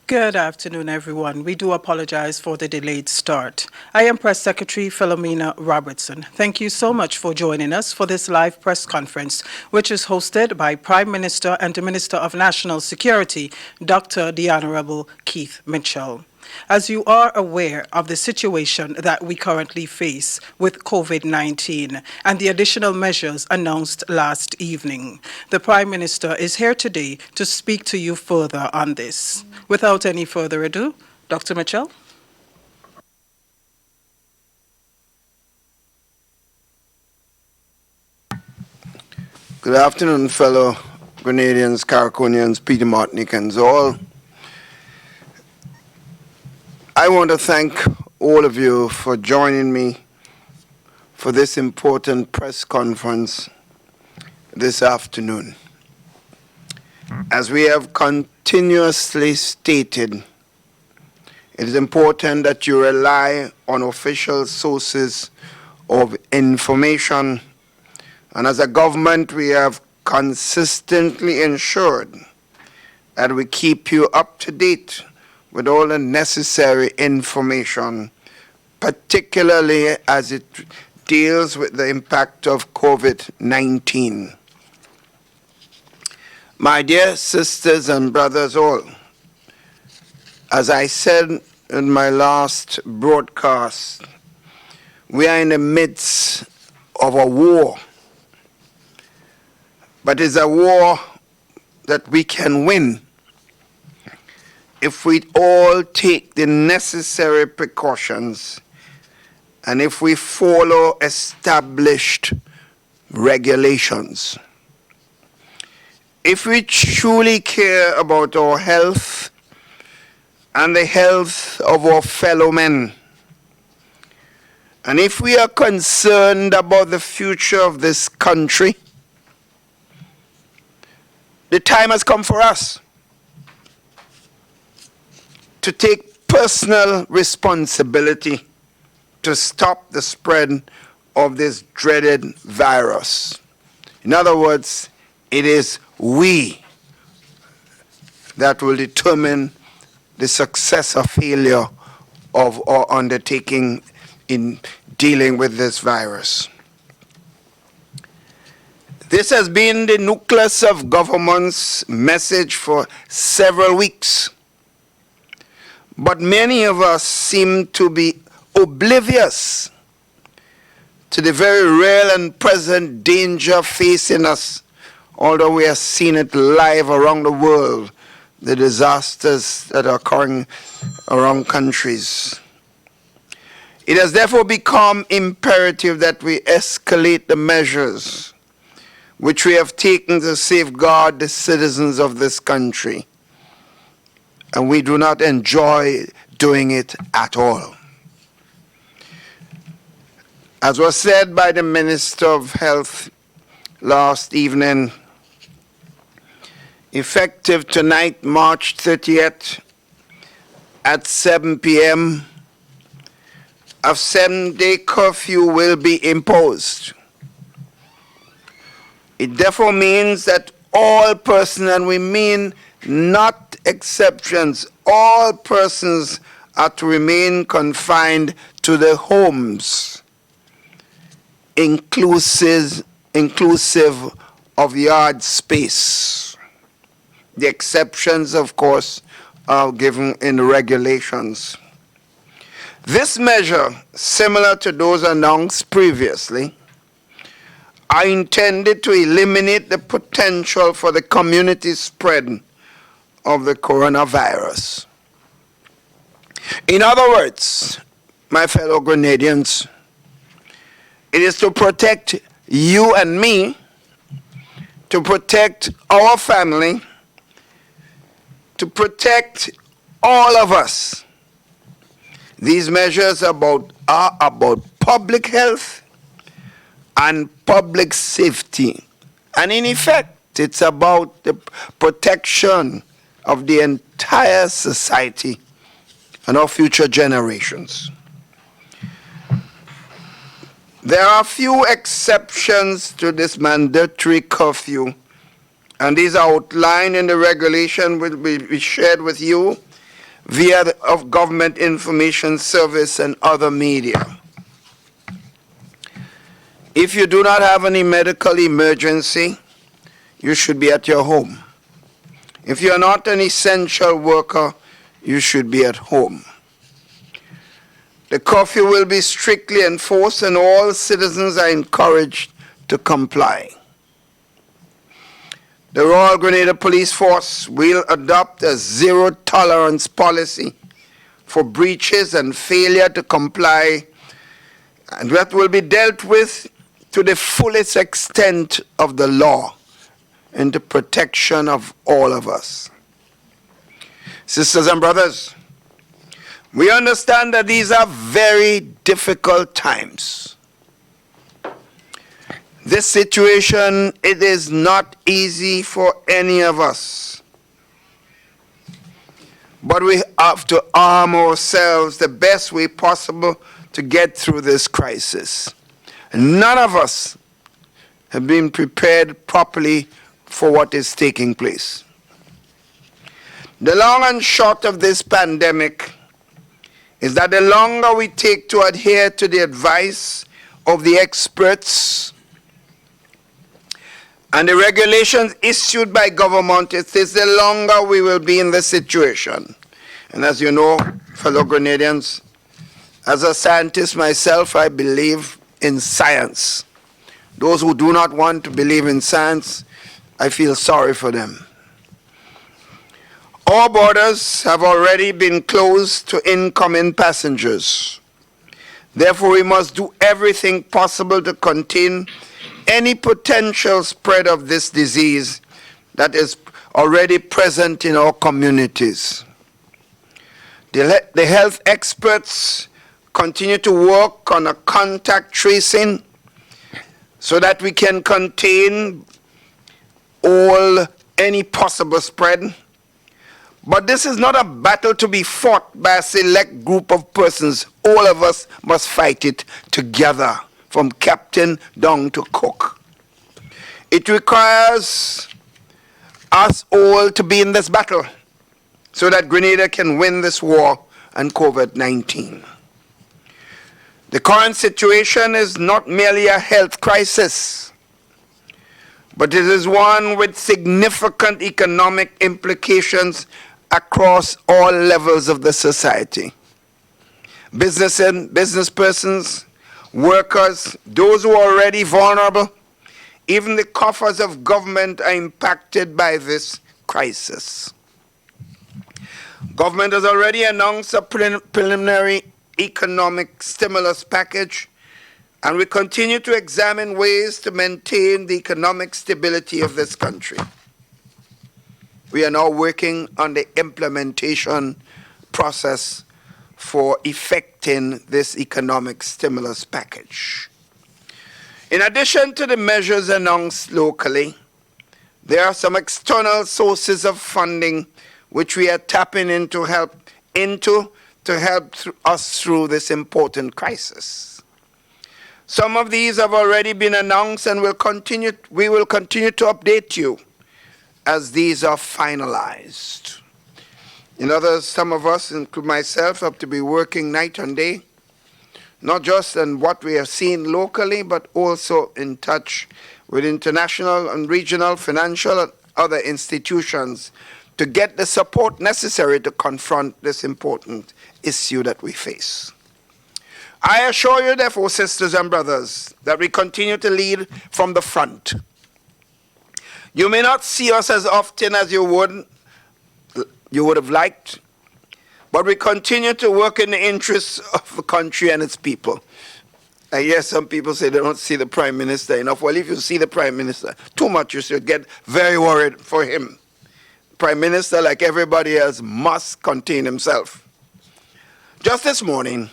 Good afternoon, everyone. We do apologize for the delayed start. I am Press Secretary Philomena Robertson. Thank you so much for joining us for this live press conference, which is hosted by Prime Minister and the Minister of National Security, Dr. the Honorable Keith Mitchell. As you are aware of the situation that we currently face with COVID-19 and the additional measures announced last evening, the Prime Minister is here today to speak to you further on this. Without any further ado, Dr. Mitchell. Good afternoon, fellow Grenadians, Caraconians, Peter Martinicans, all. I want to thank all of you for joining me for this important press conference this afternoon. As we have continuously stated, it is important that you rely on official sources of information, and as a government we have consistently ensured that we keep you up to date with all the necessary information, particularly as it deals with the impact of COVID-19. My dear sisters and brothers all, as I said in my last broadcast, we are in the midst of a war, but it's a war that we can win if we all take the necessary precautions and if we follow established regulations. If we truly care about our health and the health of our fellow men, and if we are concerned about the future of this country, the time has come for us to take personal responsibility to stop the spread of this dreaded virus. In other words, it is we that will determine the success or failure of our undertaking in dealing with this virus. This has been the nucleus of government's message for several weeks. But many of us seem to be oblivious to the very real and present danger facing us, although we are seeing it live around the world, the disasters that are occurring around countries. It has therefore become imperative that we escalate the measures which we have taken to safeguard the citizens of this country. And we do not enjoy doing it at all. As was said by the Minister of Health last evening, effective tonight, March 30th, at 7 p.m., a 7-day curfew will be imposed. It therefore means that all persons, and we mean not exceptions, all persons are to remain confined to their homes, inclusive of yard space. The exceptions, of course, are given in the regulations. This measure, similar to those announced previously, are intended to eliminate the potential for the community spread of the coronavirus. In other words, my fellow Grenadians, it is to protect you and me, to protect our family, to protect all of us. These measures are about public health and public safety. And in effect, it's about the protection of the entire society and our future generations. There are few exceptions to this mandatory curfew, and these are outlined in the regulation will be shared with you via of government information service and other media. If you do not have any medical emergency, you should be at your home. If you are not an essential worker, you should be at home. The curfew will be strictly enforced and all citizens are encouraged to comply. The Royal Grenada Police Force will adopt a zero-tolerance policy for breaches and failure to comply, and that will be dealt with to the fullest extent of the law and the protection of all of us. Sisters and brothers, we understand that these are very difficult times. This situation, it is not easy for any of us. But we have to arm ourselves the best way possible to get through this crisis. None of us have been prepared properly for what is taking place. The long and short of this pandemic is that the longer we take to adhere to the advice of the experts and the regulations issued by government, it is the longer we will be in this situation. And as you know, fellow Grenadians, as a scientist myself, I believe in science. Those who do not want to believe in science, I feel sorry for them. All borders have already been closed to incoming passengers. Therefore, we must do everything possible to contain any potential spread of this disease that is already present in our communities. The health experts continue to work on a contact tracing so that we can contain any possible spread. But this is not a battle to be fought by a select group of persons. All of us must fight it together, from captain down to cook. It requires us all to be in this battle so that Grenada can win this war on COVID-19. The current situation is not merely a health crisis, but it is one with significant economic implications across all levels of the society. Business persons, workers, those who are already vulnerable, even the coffers of government are impacted by this crisis. Government has already announced a preliminary economic stimulus package, and we continue to examine ways to maintain the economic stability of this country. We are now working on the implementation process for effecting this economic stimulus package. In addition to the measures announced locally, there are some external sources of funding which we are tapping into to help us through this important crisis. Some of these have already been announced and we will continue to update you as these are finalized. Some of us, including myself, have to be working night and day, not just on what we have seen locally, but also in touch with international and regional financial and other institutions to get the support necessary to confront this important issue that we face. I assure you, therefore, sisters and brothers, that we continue to lead from the front. You may not see us as often as you would have liked, but we continue to work in the interests of the country and its people. I hear some people say they don't see the Prime Minister enough. Well, if you see the Prime Minister too much, you should get very worried for him. Prime Minister, like everybody else, must contain himself. Just this morning,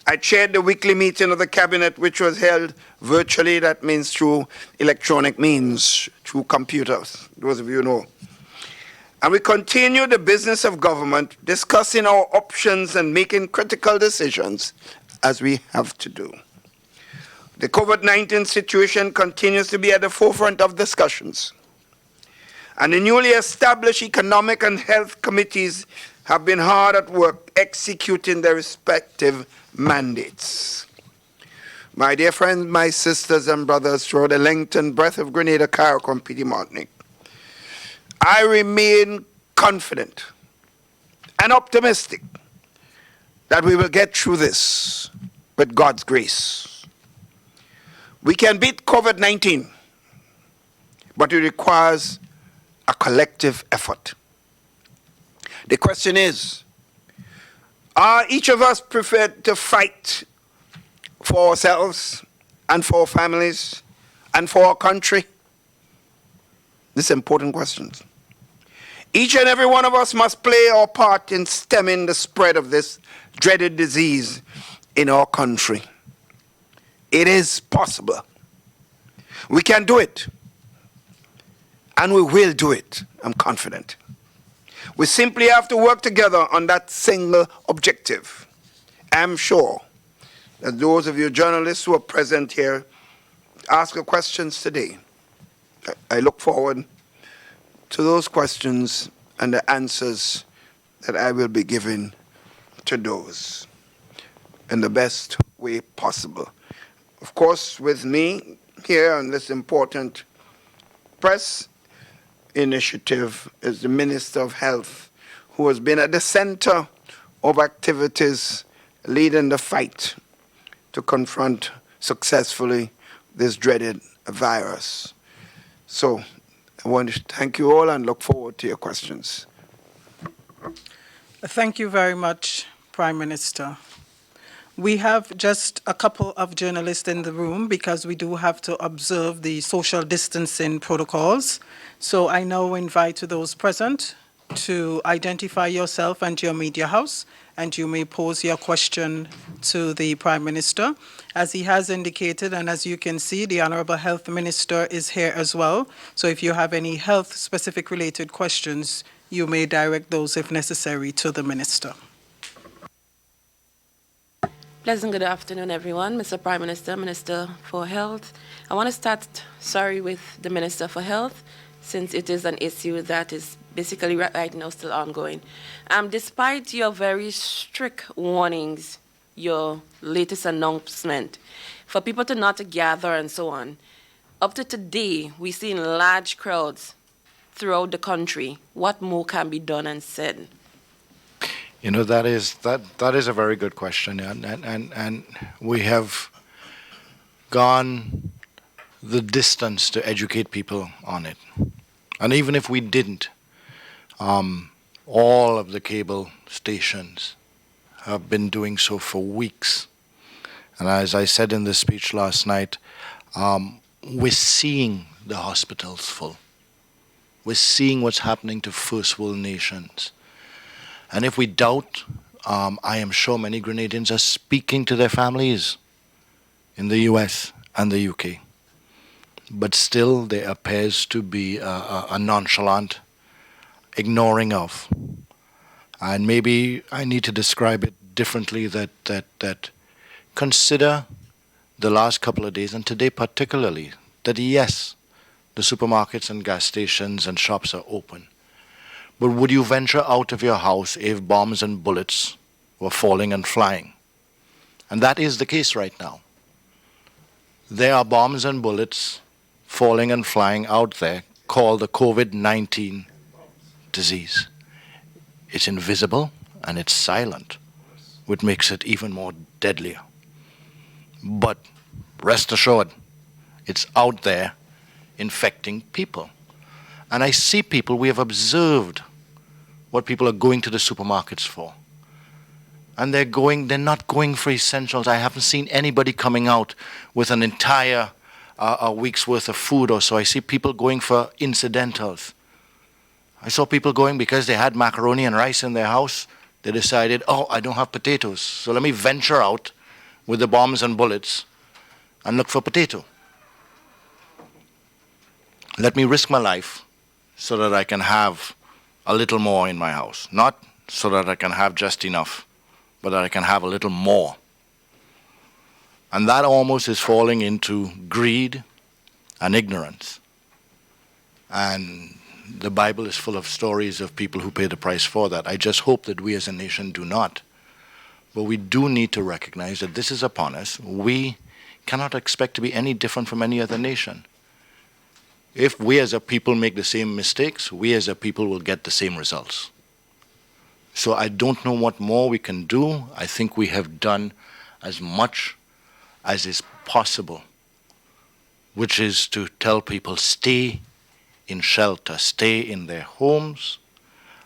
I chaired the weekly meeting of the Cabinet, which was held virtually. That means through electronic means, through computers, those of you know. And we continue the business of government, discussing our options and making critical decisions as we have to do. The COVID-19 situation continues to be at the forefront of discussions. And the newly established economic and health committees have been hard at work executing their respective mandates. My dear friends, my sisters and brothers throughout the length and breadth of Grenada, Carrick, and Petite Martinique, I remain confident and optimistic that we will get through this with God's grace. We can beat COVID-19, but it requires a collective effort. The question is, are each of us prepared to fight for ourselves and for our families and for our country? This is an important question. Each and every one of us must play our part in stemming the spread of this dreaded disease in our country. It is possible. We can do it. And we will do it, I'm confident. We simply have to work together on that single objective. I'm sure that those of you journalists who are present here ask your questions today. I look forward to those questions and the answers that I will be giving to those in the best way possible. Of course, with me here on this important press initiative is the Minister of Health, who has been at the center of activities leading the fight to confront successfully this dreaded virus. So I want to thank you all and look forward to your questions. Thank you very much, Prime Minister. We have just a couple of journalists in the room because we do have to observe the social distancing protocols. So I now invite those present to identify yourself and your media house, and you may pose your question to the Prime Minister. As he has indicated, and as you can see, the Honorable Health Minister is here as well. So if you have any health-specific related questions, you may direct those, if necessary, to the Minister. Pleasant good afternoon, everyone. Mr. Prime Minister, Minister for Health. I want to start, with the Minister for Health, since it is an issue that is basically right now still ongoing. Despite your very strict warnings, your latest announcement for people to not gather and so on, up to today, we've seen large crowds throughout the country. What more can be done and said? You know, that is a very good question, and we have gone the distance to educate people on it. And even if we didn't, all of the cable stations have been doing so for weeks. And as I said in the speech last night, we're seeing the hospitals full. We're seeing what's happening to first world nations. And if we doubt, I am sure many Grenadians are speaking to their families in the US and the UK. But still, there appears to be a nonchalant ignoring of. And maybe I need to describe it differently, that consider the last couple of days, and today particularly, that yes, the supermarkets and gas stations and shops are open. But would you venture out of your house if bombs and bullets were falling and flying? And that is the case right now. There are bombs and bullets falling and flying out there called the COVID-19 disease. It's invisible and it's silent, which makes it even more deadlier. But rest assured, it's out there infecting people. And I see people, we have observed what people are going to the supermarkets for. And they're not going for essentials. I haven't seen anybody coming out with an entire a week's worth of food or so. I see people going for incidentals. I saw people going because they had macaroni and rice in their house. They decided, oh, I don't have potatoes, so let me venture out with the bombs and bullets and look for potato. Let me risk my life so that I can have a little more in my house. Not so that I can have just enough, but that I can have a little more. And that almost is falling into greed and ignorance. And the Bible is full of stories of people who pay the price for that. I just hope that we as a nation do not. But we do need to recognize that this is upon us. We cannot expect to be any different from any other nation. If we as a people make the same mistakes, we as a people will get the same results. So I don't know what more we can do. I think we have done as much as is possible, which is to tell people stay in shelter, stay in their homes,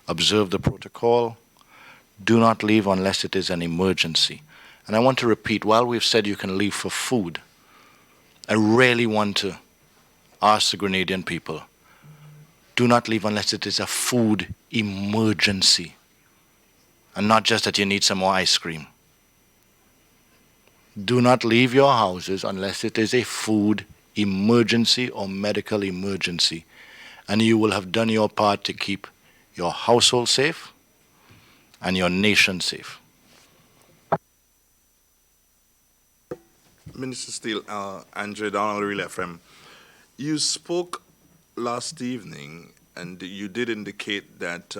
observe the protocol, do not leave unless it is an emergency. And I want to repeat, while we've said you can leave for food, I really want to ask the Grenadian people, do not leave unless it is a food emergency. And not just that you need some more ice cream. Do not leave your houses unless it is a food emergency or medical emergency. And you will have done your part to keep your household safe and your nation safe. Minister Steele, Andre Donald, Real FM. You spoke last evening, and you did indicate that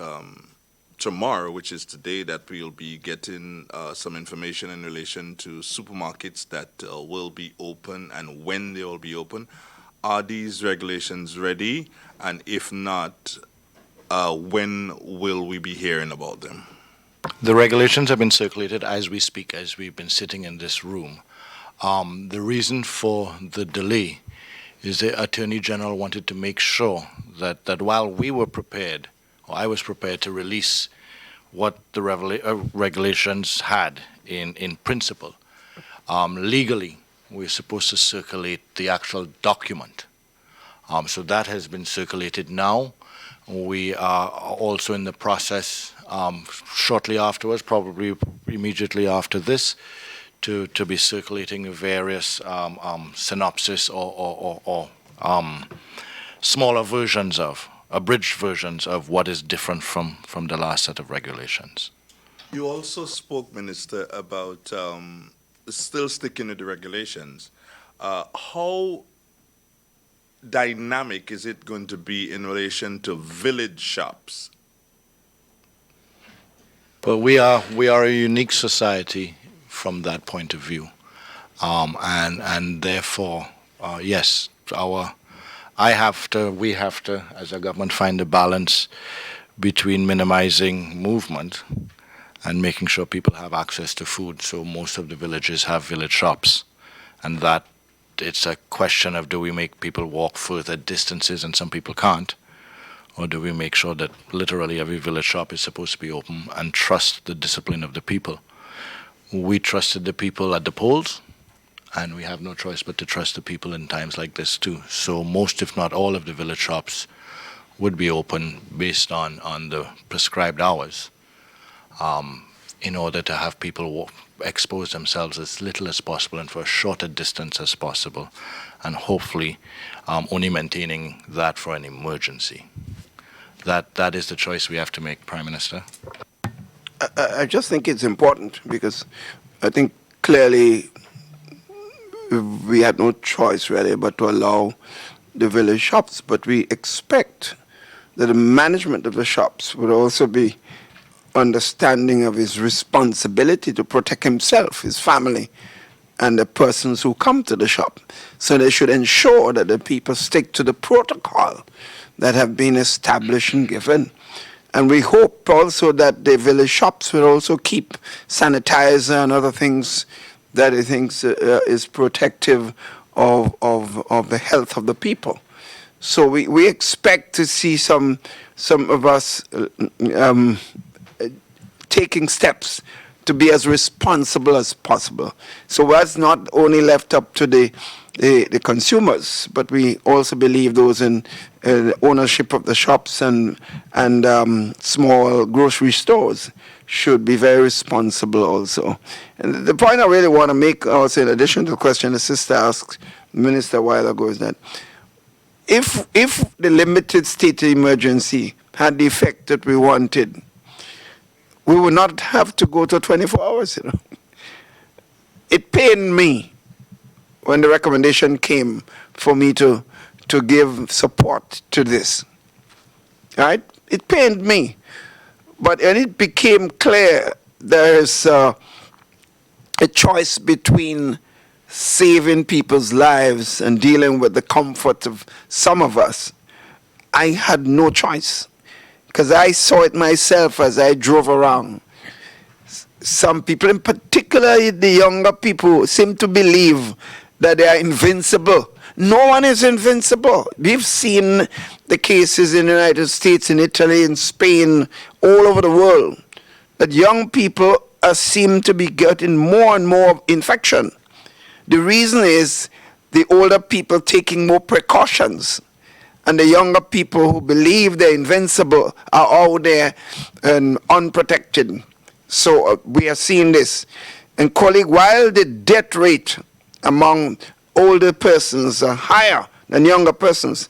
tomorrow, which is today, that we'll be getting some information in relation to supermarkets that will be open and when they will be open. Are these regulations ready? And if not, when will we be hearing about them? The regulations have been circulated as we speak, as we've been sitting in this room. The reason for the delay is the Attorney General wanted to make sure that while we were prepared, or I was prepared to release what the regulations had in principle, legally we're supposed to circulate the actual document. So that has been circulated now. We are also in the process shortly afterwards, probably immediately after this, to be circulating various synopsis or smaller versions of, abridged versions of what is different from the last set of regulations. You also spoke, Minister, about still sticking with the regulations. How dynamic is it going to be in relation to village shops? But we are a unique society from that point of view, and therefore, yes, we have to, as a government, find a balance between minimizing movement and making sure people have access to food. So most of the villages have village shops, and that it's a question of, do we make people walk further distances and some people can't, or do we make sure that literally every village shop is supposed to be open and trust the discipline of the people? We trusted the people at the polls, and we have no choice but to trust the people in times like this too. So most, if not all, of the village shops would be open based on the prescribed hours, in order to have people expose themselves as little as possible and for a shorter distance as possible, and hopefully only maintaining that for an emergency. That is the choice we have to make, Prime Minister. I just think it's important because I think clearly we had no choice really but to allow the village shops, but we expect that the management of the shops would also be understanding of his responsibility to protect himself, his family, and the persons who come to the shop. So they should ensure that the people stick to the protocol that have been established and given. And we hope also that the village shops will also keep sanitizer and other things that he thinks is protective of the health of the people. So we expect to see some of us taking steps to be as responsible as possible. So that's not only left up to the consumers, but we also believe those in ownership of the shops and small grocery stores should be very responsible also. And the point I really want to make also, in addition to the question the sister asked the minister a while ago, is that if the limited state of emergency had the effect that we wanted, we would not have to go to 24 hours, It pained me when the recommendation came for me to give support to this. right? It pained me. But when it became clear there is a choice between saving people's lives and dealing with the comfort of some of us, I had no choice. Because I saw it myself as I drove around. Some people, in particular the younger people, seem to believe that they are invincible. No one is invincible. We've seen the cases in the United States, in Italy, in Spain, all over the world, that young people seem to be getting more and more infection. The reason is the older people taking more precautions, and the younger people who believe they're invincible are out there and unprotected. So we are seeing this. And colleague, while the death rate among older persons are higher than younger persons,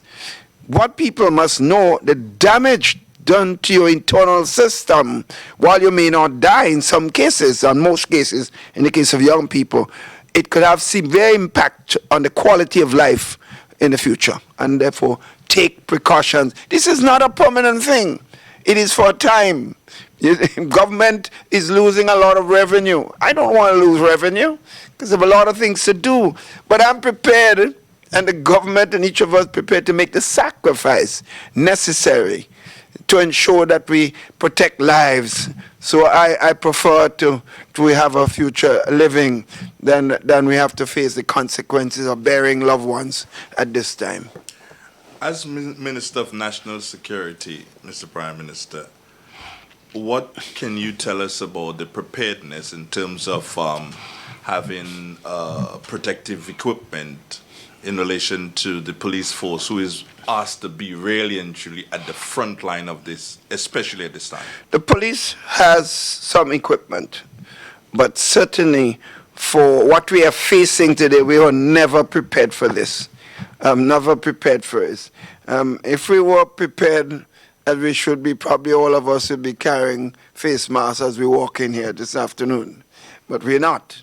what people must know, the damage done to your internal system, while you may not die in some cases, in most cases, in the case of young people, it could have severe impact on the quality of life in the future. And therefore, take precautions. This is not a permanent thing. It is for a time. Government is losing a lot of revenue. I don't want to lose revenue because I have a lot of things to do. But I'm prepared, and the government and each of us prepared to make the sacrifice necessary to ensure that we protect lives. So I prefer to have a future living than we have to face the consequences of burying loved ones at this time. As Minister of National Security, Mr. Prime Minister, what can you tell us about the preparedness in terms of having protective equipment in relation to the police force, who is asked to be really and truly at the front line of this, especially at this time? The police has some equipment, but certainly for what we are facing today, we were never prepared for this. Never prepared for this. If we were prepared, as we should be, probably all of us would be carrying face masks as we walk in here this afternoon. But we're not.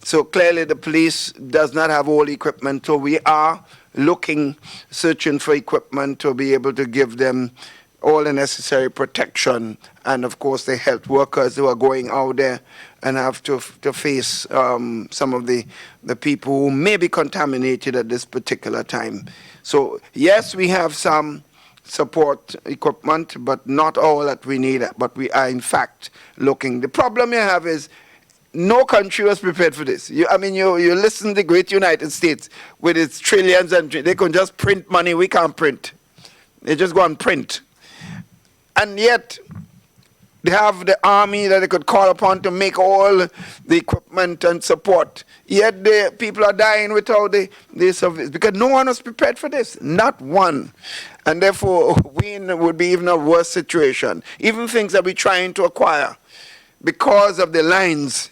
So clearly the police does not have all equipment, so we are searching for equipment to be able to give them all the necessary protection, and of course the health workers who are going out there and have to face some of the people who may be contaminated at this particular time. So yes, we have some support equipment, but not all that we need, but we are in fact looking. The problem you have is no country was prepared for this. You listen to the great United States with its trillions and they can just print money. We can't print. They just go and print. And yet, they have the army that they could call upon to make all the equipment and support. Yet the people are dying without the service because no one was prepared for this. Not one. And therefore, we would be even a worse situation. Even things that we're trying to acquire because of the lines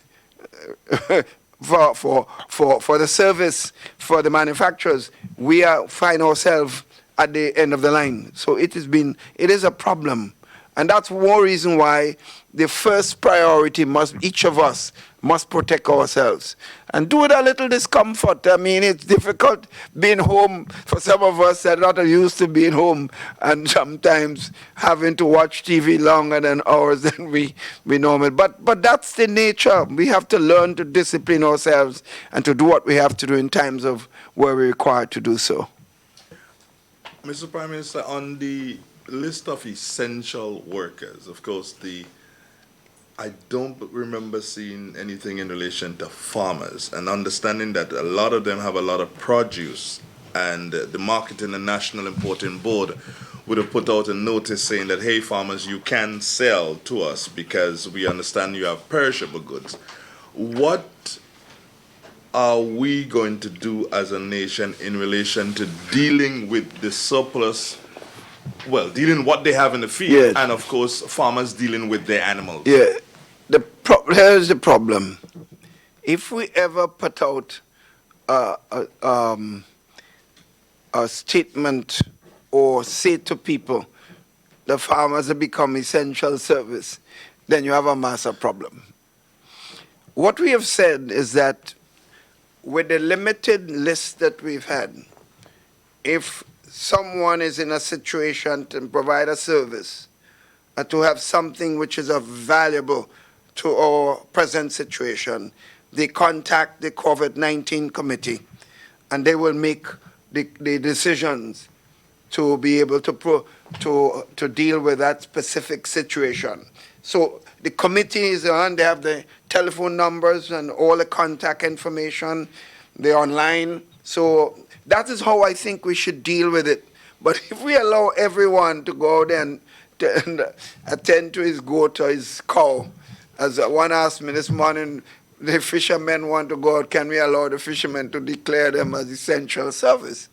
for the service, for the manufacturers, we find ourselves at the end of the line. So it is a problem. And that's one reason why the first priority each of us must protect ourselves. And do it a little discomfort. I mean, it's difficult being home for some of us that are not used to being home and sometimes having to watch TV longer than hours than we normally. But that's the nature. We have to learn to discipline ourselves and to do what we have to do in times of where we're required to do so. Mr. Prime Minister, on the list of essential workers, of course, I don't remember seeing anything in relation to farmers, and understanding that a lot of them have a lot of produce, and the Marketing and National Importing Board would have put out a notice saying that, hey, farmers, you can sell to us because we understand you have perishable goods. What are we going to do as a nation in relation to dealing with the surplus? Well, dealing what they have in the field, yes, and of course, farmers dealing with their animals. Yeah, here's the problem. If we ever put out a statement or say to people, the farmers have become essential service, then you have a massive problem. What we have said is that with the limited list that we've had, if someone is in a situation to provide a service, to have something which is of valuable to our present situation, they contact the COVID-19 committee, and they will make the decisions to be able to deal with that specific situation. So the committee is on, they have the telephone numbers and all the contact information, they're online. So that is how I think we should deal with it. But if we allow everyone to go out and attend to his goat or his cow, as one asked me this morning, the fishermen want to go out, can we allow the fishermen to declare them as essential service?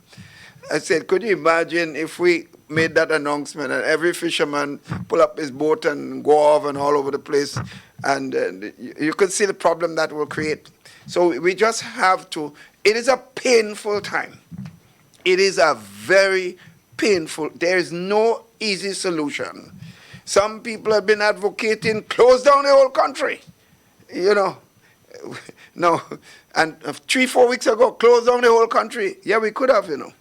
I said, could you imagine if we made that announcement and every fisherman pull up his boat and go off and all over the place, and you could see the problem that will create. So we just have to, it is a painful time. It is a very painful, there is no easy solution. Some people have been advocating close down the whole country, you know. No, and 3-4 weeks ago, close down the whole country. Yeah, we could have, you know.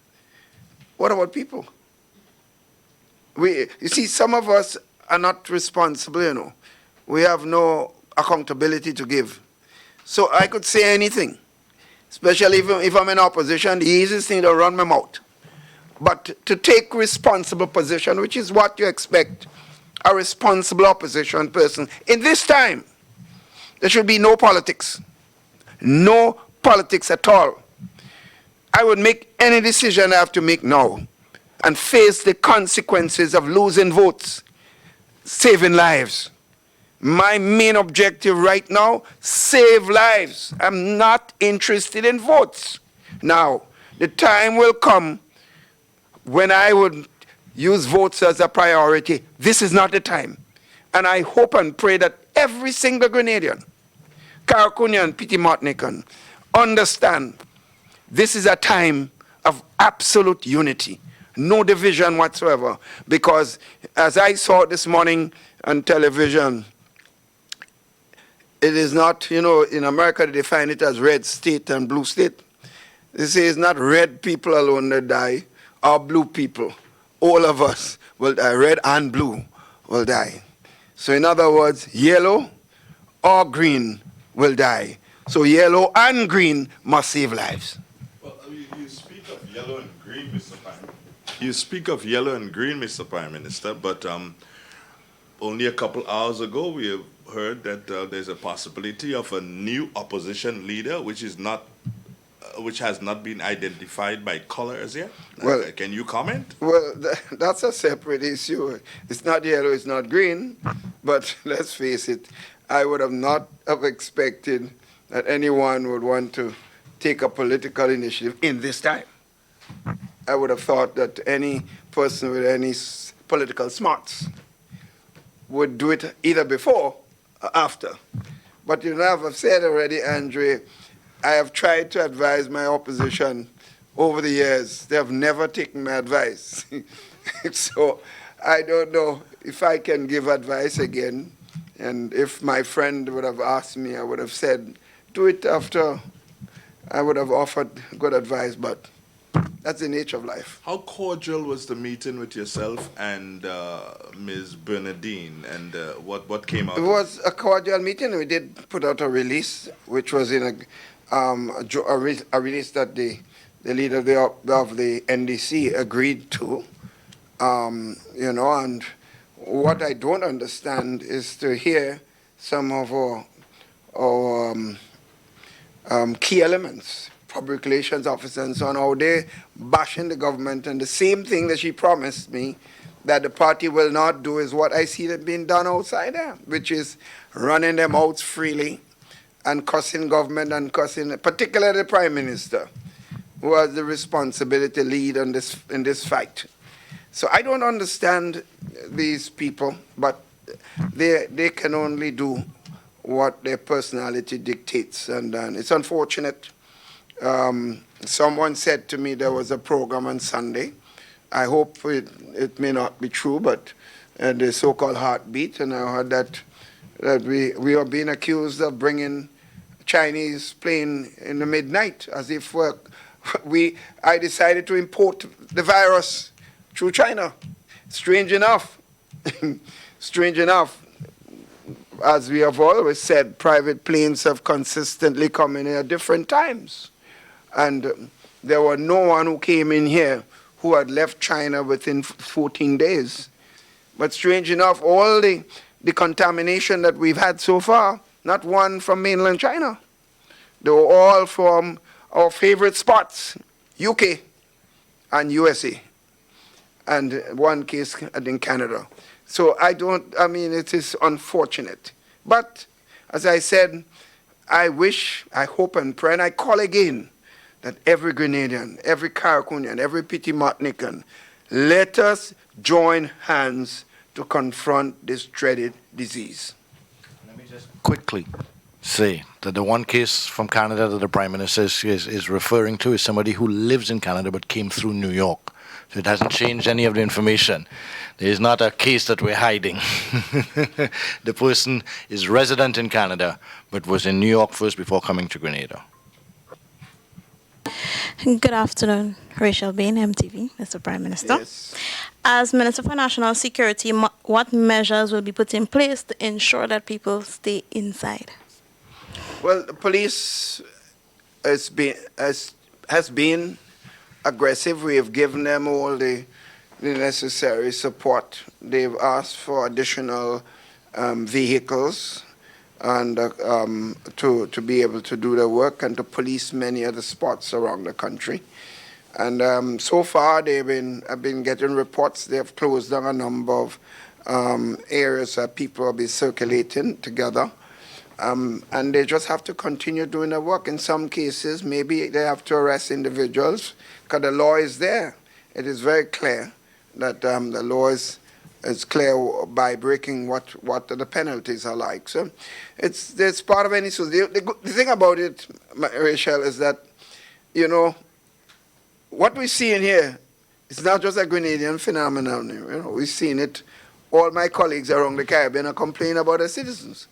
What about people? You see, some of us are not responsible, you know. We have no accountability to give. So I could say anything, especially if I'm in opposition, the easiest thing to run my mouth. But to take responsible position, which is what you expect a responsible opposition person. In this time, there should be no politics. No politics at all. I would make any decision I have to make now and face the consequences of losing votes, saving lives. My main objective right now, save lives. I'm not interested in votes. Now, the time will come when I would use votes as a priority. This is not the time. And I hope and pray that every single Grenadian, Karakunian, Piti Martinican, understand this is a time of absolute unity, no division whatsoever. Because as I saw this morning on television, it is not, you know, in America they define it as red state and blue state. They say it's not red people alone that die, or blue people. All of us will die, red and blue will die. So in other words, yellow or green will die. So yellow and green must save lives. Well, you speak of yellow and green, Mr. Prime. You speak of yellow and green, Mr. Prime Minister, but only a couple hours ago we have heard that there's a possibility of a new opposition leader, which has not been identified by color as yet. Well, can you comment? Well, that's a separate issue. It's not yellow, it's not green, but let's face it, I would have not have expected that anyone would want to take a political initiative in this time. I would have thought that any person with any political smarts would do it either before or after. But you know, I've said already, Andre, I have tried to advise my opposition over the years. They have never taken my advice. So I don't know if I can give advice again. And if my friend would have asked me, I would have said, do it after I would have offered good advice, but that's the nature of life. How cordial was the meeting with yourself and Ms. Bernadine, and what came out? It was a cordial meeting. We did put out a release, which was in a release that the leader of the NDC agreed to, you know, and what I don't understand is to hear some of our key elements, public relations officers and so on, how they bashing the government, and the same thing that she promised me that the party will not do is what I see that being done outside there, which is running their mouths freely and cussing government and cussing, particularly the Prime Minister, who has the responsibility to lead in this fight. So I don't understand these people, but they can only do what their personality dictates, and it's unfortunate. Someone said to me there was a program on Sunday. I hope it may not be true, but the so-called heartbeat, and I heard that we are being accused of bringing Chinese plane in the midnight, as if we're I decided to import the virus through China. Strange enough, strange enough, as we have always said, private planes have consistently come in at different times. And there were no one who came in here who had left China within 14 days. But strange enough, all the contamination that we've had so far, not one from mainland China. They were all from our favorite spots, UK and USA, and one case in Canada. So it is unfortunate. But as I said, I wish, I hope and pray, and I call again that every Grenadian, every Caracunian, every Petit Martinican, let us join hands to confront this dreaded disease. Let me just quickly say that the one case from Canada that the Prime Minister is referring to is somebody who lives in Canada but came through New York. So it hasn't changed any of the information. There is not a case that we're hiding. The person is resident in Canada but was in New York first before coming to Grenada. Good afternoon, Rachel Bain, MTV, Mr. Prime Minister. Yes. As Minister for National Security, what measures will be put in place to ensure that people stay inside? Well, the police has been aggressive. We have given them all the necessary support. They've asked for additional vehicles and to be able to do their work and to police many other spots around the country. And so far, I've been getting reports. They have closed down a number of areas that people will be circulating together. And they just have to continue doing their work. In some cases, maybe they have to arrest individuals because the law is there. It is very clear that the law is clear by breaking what the penalties are like. So it's part of any. So the thing about it, Rachel, is that, what we see in here is not just a Grenadian phenomenon. We've seen it. All my colleagues around the Caribbean are complaining about their citizens.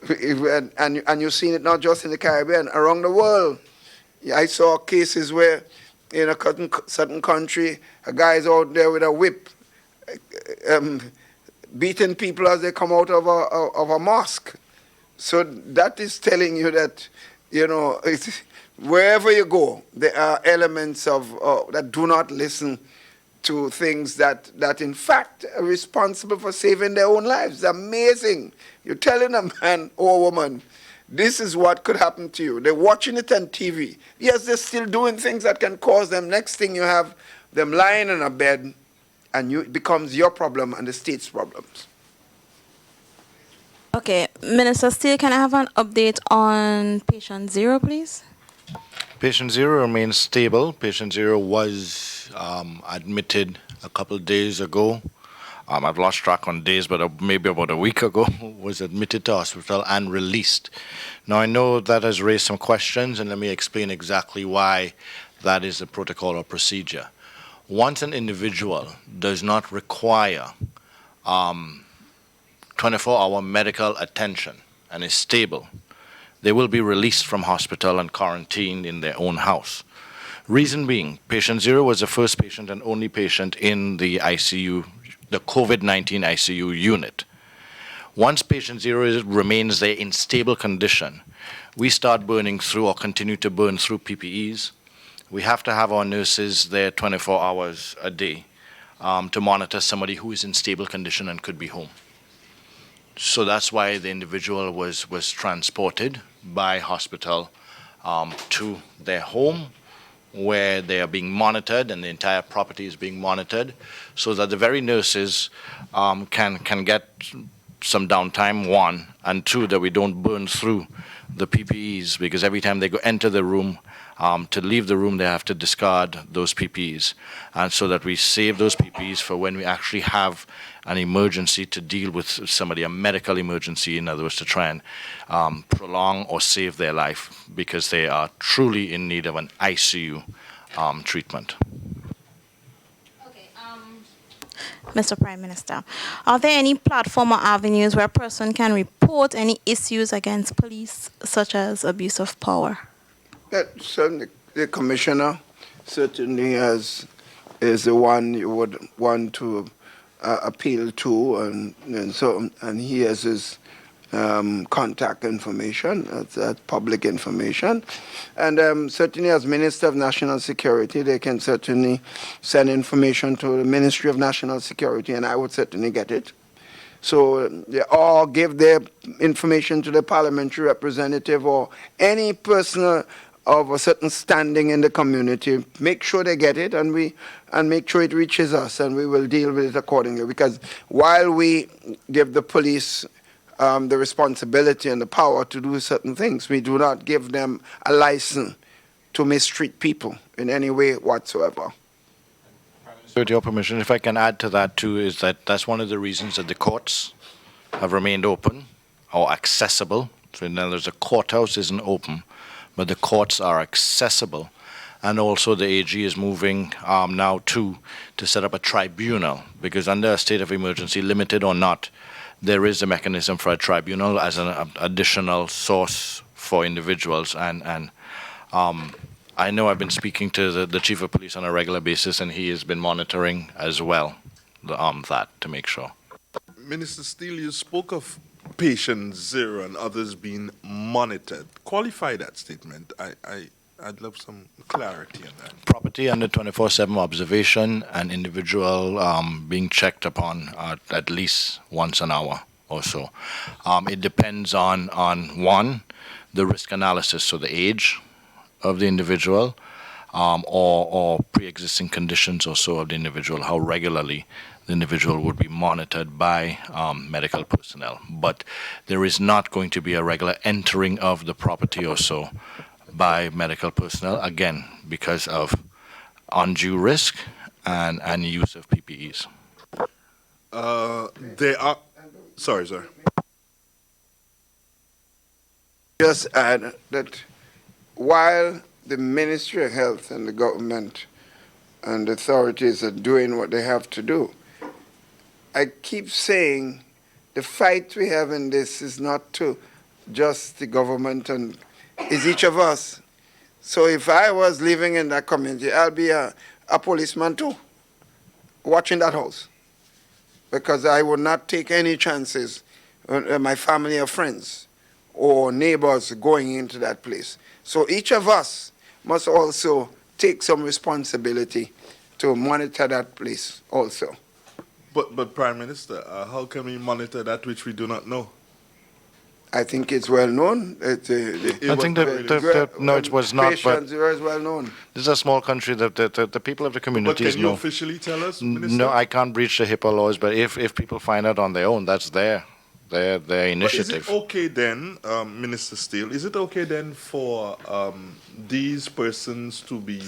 And you've seen it not just in the Caribbean, around the world. I saw cases where in a certain country, a guy's out there with a whip, beating people as they come out of a mosque. So that is telling you that, wherever you go, there are elements of that do not listen to things that in fact are responsible for saving their own lives. It's amazing. You're telling a man or a woman, this is what could happen to you. They're watching it on TV. Yes, they're still doing things that can cause them. Next thing you have them lying in a bed, and it becomes your problem and the state's problems. Okay, Minister Steele, can I have an update on patient 0, please? Patient 0 remains stable. Patient 0 was admitted a couple of days ago. I've lost track on days, but maybe about a week ago, was admitted to hospital and released. Now, I know that has raised some questions, and let me explain exactly why that is the protocol or procedure. Once an individual does not require 24-hour medical attention and is stable, they will be released from hospital and quarantined in their own house. Reason being, patient 0 was the first patient and only patient in the ICU, the COVID-19 ICU unit. Once patient 0 remains there in stable condition, we start burning through or continue to burn through PPEs. We have to have our nurses there 24 hours a day to monitor somebody who is in stable condition and could be home. So that's why the individual was transported by hospital to their home, where they are being monitored and the entire property is being monitored, so that the very nurses can get some downtime, one, and two, that we don't burn through the PPEs, because every time they enter the room, to leave the room, they have to discard those PPEs, and so that we save those PPEs for when we actually have an emergency to deal with somebody, a medical emergency, in other words, to try and prolong or save their life, because they are truly in need of an ICU treatment. Okay, Mr. Prime Minister, are there any platform or avenues where a person can report any issues against police, such as abuse of power? Certainly, the commissioner certainly is the one you would want to appeal to, and he has his contact information. That's public information. And certainly as Minister of National Security, they can certainly send information to the Ministry of National Security, and I would certainly get it. So they all give their information to the parliamentary representative or any person of a certain standing in the community. Make sure they get it, and make sure it reaches us, and we will deal with it accordingly. Because while we give the police the responsibility and the power to do certain things, we do not give them a license to mistreat people in any way whatsoever. With your permission, if I can add to that too, is that that's one of the reasons that the courts have remained open or accessible. So in other words, the courthouse isn't open, but the courts are accessible. And also the AG is moving now to set up a tribunal, because under a state of emergency, limited or not, there is a mechanism for a tribunal as an additional source for individuals. And I know I've been speaking to the chief of police on a regular basis, and he has been monitoring as well that to make sure. Minister Steele, you spoke of patient zero and others being monitored. Qualify that statement. I'd love some clarity on that. Property under 24/7 observation and individual being checked upon at least once an hour or so. It depends on one, the risk analysis, so the age of the individual, or pre-existing conditions or so of the individual, how regularly the individual would be monitored by medical personnel. But there is not going to be a regular entering of the property or so by medical personnel, again, because of undue risk and use of PPEs. They are... Sorry, sir. Just add that while the Ministry of Health and the government and authorities are doing what they have to do, I keep saying the fight we have in this is not to just the government, and is each of us. So if I was living in that community, I'll be a policeman too, watching that house, because I would not take any chances on my family or friends or neighbors going into that place. So each of us must also take some responsibility to monitor that place also. But Prime Minister, how can we monitor that which we do not know? I think it's well known. I think no, it was not. But Patients is well known. this is a small country. The people of the But communities can you know. officially tell us, Minister? No, I can't breach the HIPAA laws. But if people find out on their own, that's their But initiative. is it okay then, Minister Steele, is it okay then for these persons to be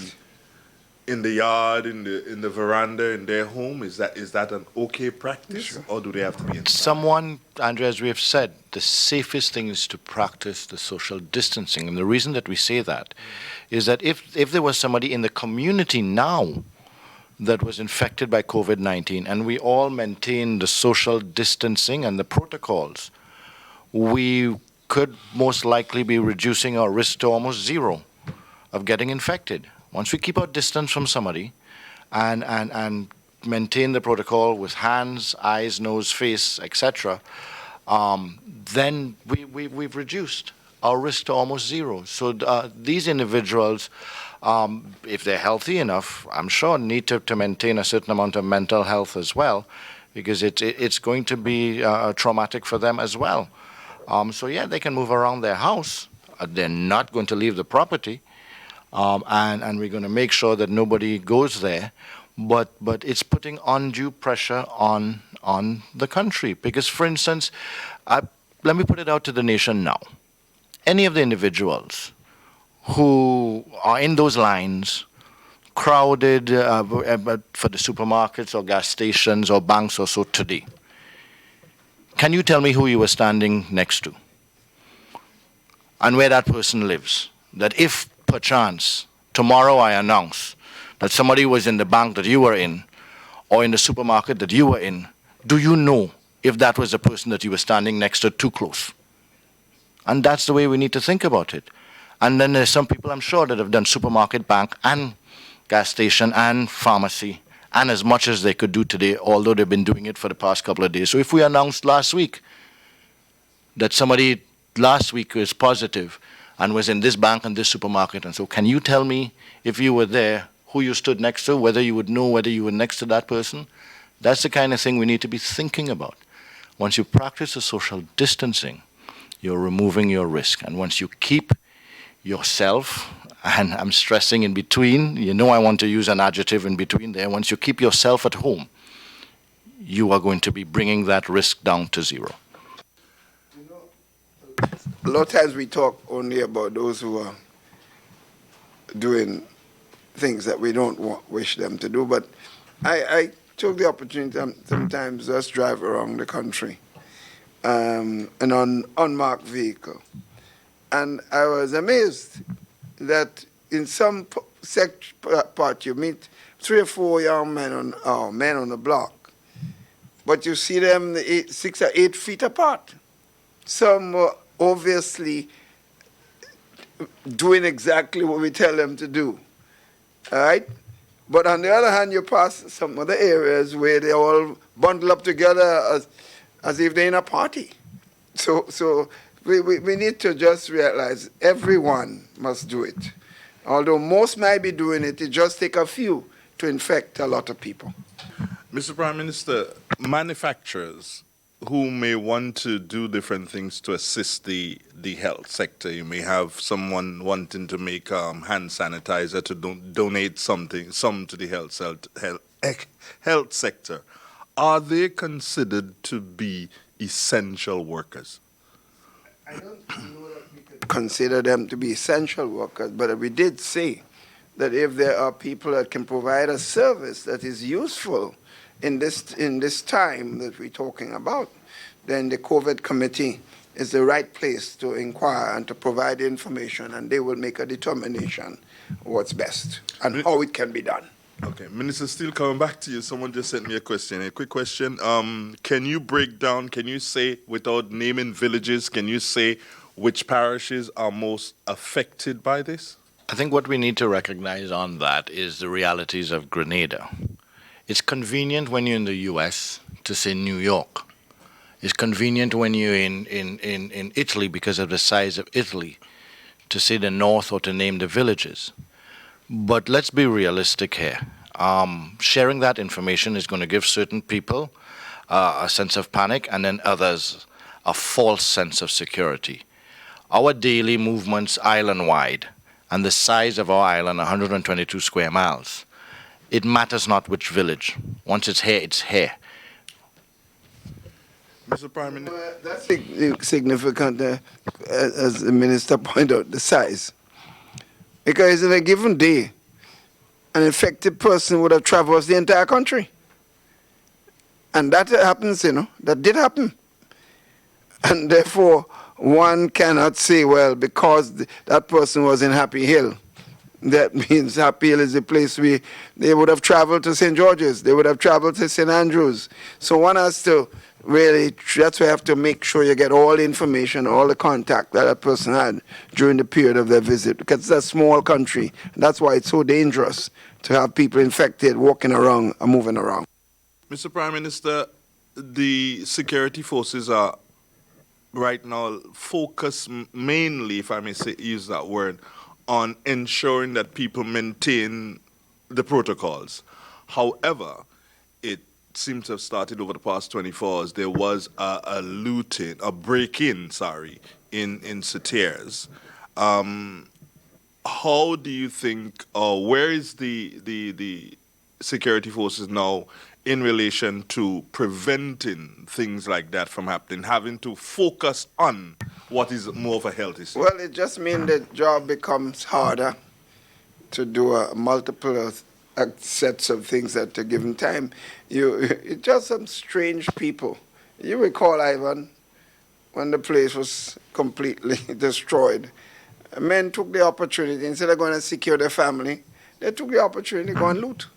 in the yard, in the veranda, in their home? Is that an okay practice, Sure. or do they have to be inside? Someone, Andrea, as we have said, the safest thing is to practice the social distancing. And the reason that we say that is that if there was somebody in the community now that was infected by COVID-19 and we all maintain the social distancing and the protocols, we could most likely be reducing our risk to almost zero of getting infected. Once we keep our distance from somebody and maintain the protocol with hands, eyes, nose, face, etc., then we've reduced our risk to almost zero. So these individuals, if they're healthy enough, I'm sure need to maintain a certain amount of mental health as well, because it's going to be traumatic for them as well. So yeah, they can move around their house. They're not going to leave the property. And we're going to make sure that nobody goes there, but it's putting undue pressure on the country. Because, for instance, let me put it out to the nation now. Any of the individuals who are in those lines, crowded for the supermarkets or gas stations or banks or so today, can you tell me who you were standing next to and where that person lives? That if perchance tomorrow I announce that somebody was in the bank that you were in or in the supermarket that you were in, do you know if that was the person that you were standing next to too close? And that's the way we need to think about it. And then there's some people, I'm sure, that have done supermarket, bank, and gas station, and pharmacy, and as much as they could do today, although they've been doing it for the past couple of days. So if we announced last week that somebody last week was positive and was in this bank and this supermarket, and so can you tell me, if you were there, who you stood next to, whether you would know whether you were next to that person? That's the kind of thing we need to be thinking about. Once you practice the social distancing, you're removing your risk. And once you keep yourself, and I'm stressing in between, you know I want to use an adjective in between there, once you keep yourself at home, you are going to be bringing that risk down to zero. A lot of times we talk only about those who are doing things that we don't wish them to do, but I took the opportunity sometimes just drive around the country in an unmarked vehicle. And I was amazed that in some part you meet 3 or 4 young men on the block, but you see them 6 or 8 feet apart. Some were obviously doing exactly what we tell them to do, all right? But on the other hand, you pass some other areas where they all bundle up together as if they're in a party. So we need to just realize everyone must do it. Although most might be doing it, it just takes a few to infect a lot of people. Mr. Prime Minister, manufacturers who may want to do different things to assist the health sector. You may have someone wanting to make hand sanitizer to donate some to the health sector. Are they considered to be essential workers? I don't know that we could consider them to be essential workers, but we did say that if there are people that can provide a service that is useful in this time that we're talking about, then the COVID committee is the right place to inquire and to provide information, and they will make a determination what's best and how it can be done. Okay, Minister, still coming back to you. Someone just sent me a question. A quick question. Can you break down, can you say, without naming villages, can you say which parishes are most affected by this? I think what we need to recognize on that is the realities of Grenada. It's convenient when you're in the U.S. to say New York. It's convenient when you're in Italy because of the size of Italy to say the north or to name the villages. But let's be realistic here. Sharing that information is going to give certain people a sense of panic and then others a false sense of security. Our daily movements island-wide and the size of our island, 122 square miles, it matters not which village. Once it's here, it's here. Mr. Prime Minister. That's significant, as the Minister pointed out, the size. Because in a given day, an infected person would have traversed the entire country. And that happens, that did happen. And therefore, one cannot say, well, because that person was in Happy Hill, that means Happy Hill is the place they would have traveled to St. George's, they would have traveled to St. Andrews. So one has to really, that's why you have to make sure you get all the information, all the contact that that person had during the period of their visit, because it's a small country. And that's why it's so dangerous to have people infected walking around and moving around. Mr. Prime Minister, the security forces are right now focused mainly, if I may use that word, on ensuring that people maintain the protocols. However, it seems to have started over the past 24 hours. There was a break-in, in Sauters. How do you think, where is the security forces now in relation to preventing things like that from happening, having to focus on what is more of a health issue? Well, it just means the job becomes harder to do multiple sets of things at a given time. It's just some strange people. You recall, Ivan, when the place was completely destroyed, men took the opportunity, instead of going to secure their family, they took the opportunity to go and loot.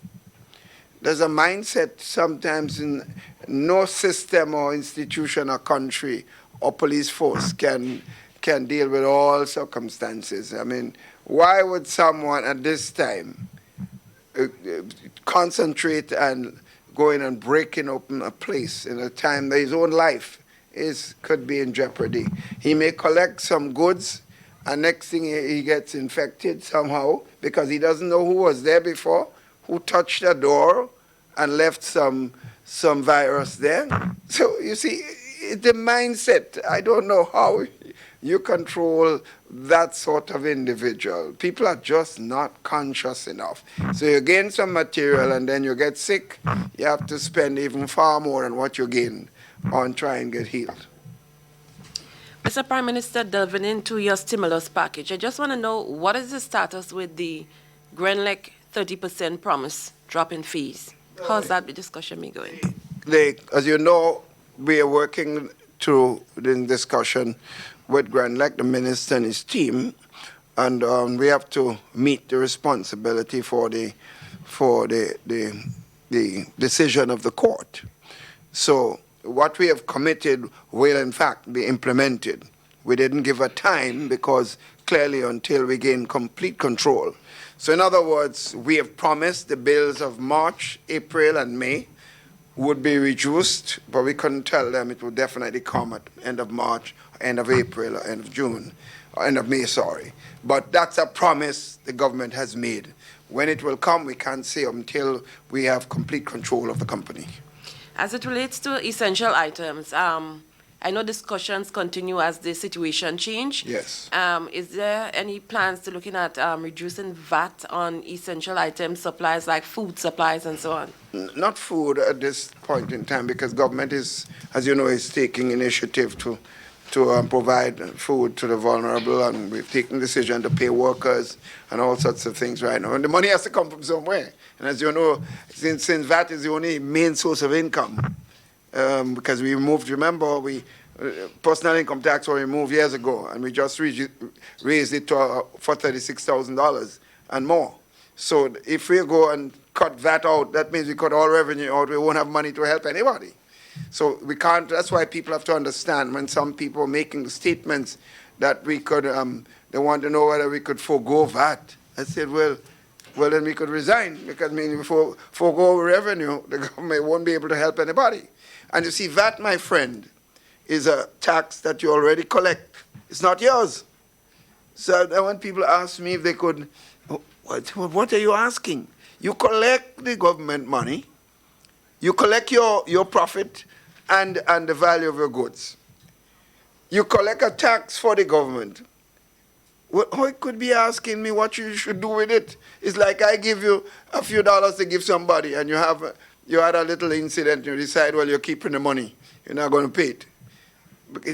There's a mindset sometimes in no system or institution or country or police force can can deal with all circumstances. I mean, why would someone at this time concentrate and going and breaking open a place in a time that his own life could be in jeopardy? He may collect some goods, and next thing he gets infected somehow because he doesn't know who was there before, who touched the door and left some virus there. So you see, the mindset, I don't know how you control that sort of individual. People are just not conscious enough. So you gain some material and then you get sick, you have to spend even far more than what you gain on trying to get healed. Mr. Prime Minister, delving into your stimulus package, I just want to know, what is the status with the Grenlec 30% promise drop in fees? How's that discussion been going? As you know, we are working through the discussion with Grenlec, the minister and his team, and we have to meet the responsibility for the decision of the court. So what we have committed will in fact be implemented. We didn't give a time because clearly until we gain complete control. So in other words, we have promised the bills of March, April, and May would be reduced, but we couldn't tell them it would definitely come at end of March, end of April, or end of June, or end of May, sorry. But that's a promise the government has made. When it will come, we can't say until we have complete control of the company. As it relates to essential items, I know discussions continue as the situation change. Yes. Is there any plans to looking at reducing VAT on essential items, supplies like food supplies and so on? Not food at this point in time, because government is, as you know, is taking initiative to provide food to the vulnerable, and we've taken decision to pay workers and all sorts of things right now. And the money has to come from somewhere. And as you know, since VAT is the only main source of income, because we removed, remember, personal income tax was removed years ago, and we just raised it to for $36,000 and more. So if we go and cut VAT out, that means we cut all revenue out. We won't have money to help anybody. So we can't. That's why people have to understand when some people are making statements that we could. They want to know whether we could forego VAT. I said, well, then we could resign, because I mean, if we forego revenue, the government won't be able to help anybody. And you see, VAT, my friend, is a tax that you already collect. It's not yours. So when people ask me if they could, what are you asking? You collect the government money, you collect your profit and the value of your goods. You collect a tax for the government. How it could be asking me what you should do with it? It's like I give you a few dollars to give somebody, and you had a little incident, you decide, well, you're keeping the money, you're not going to pay it.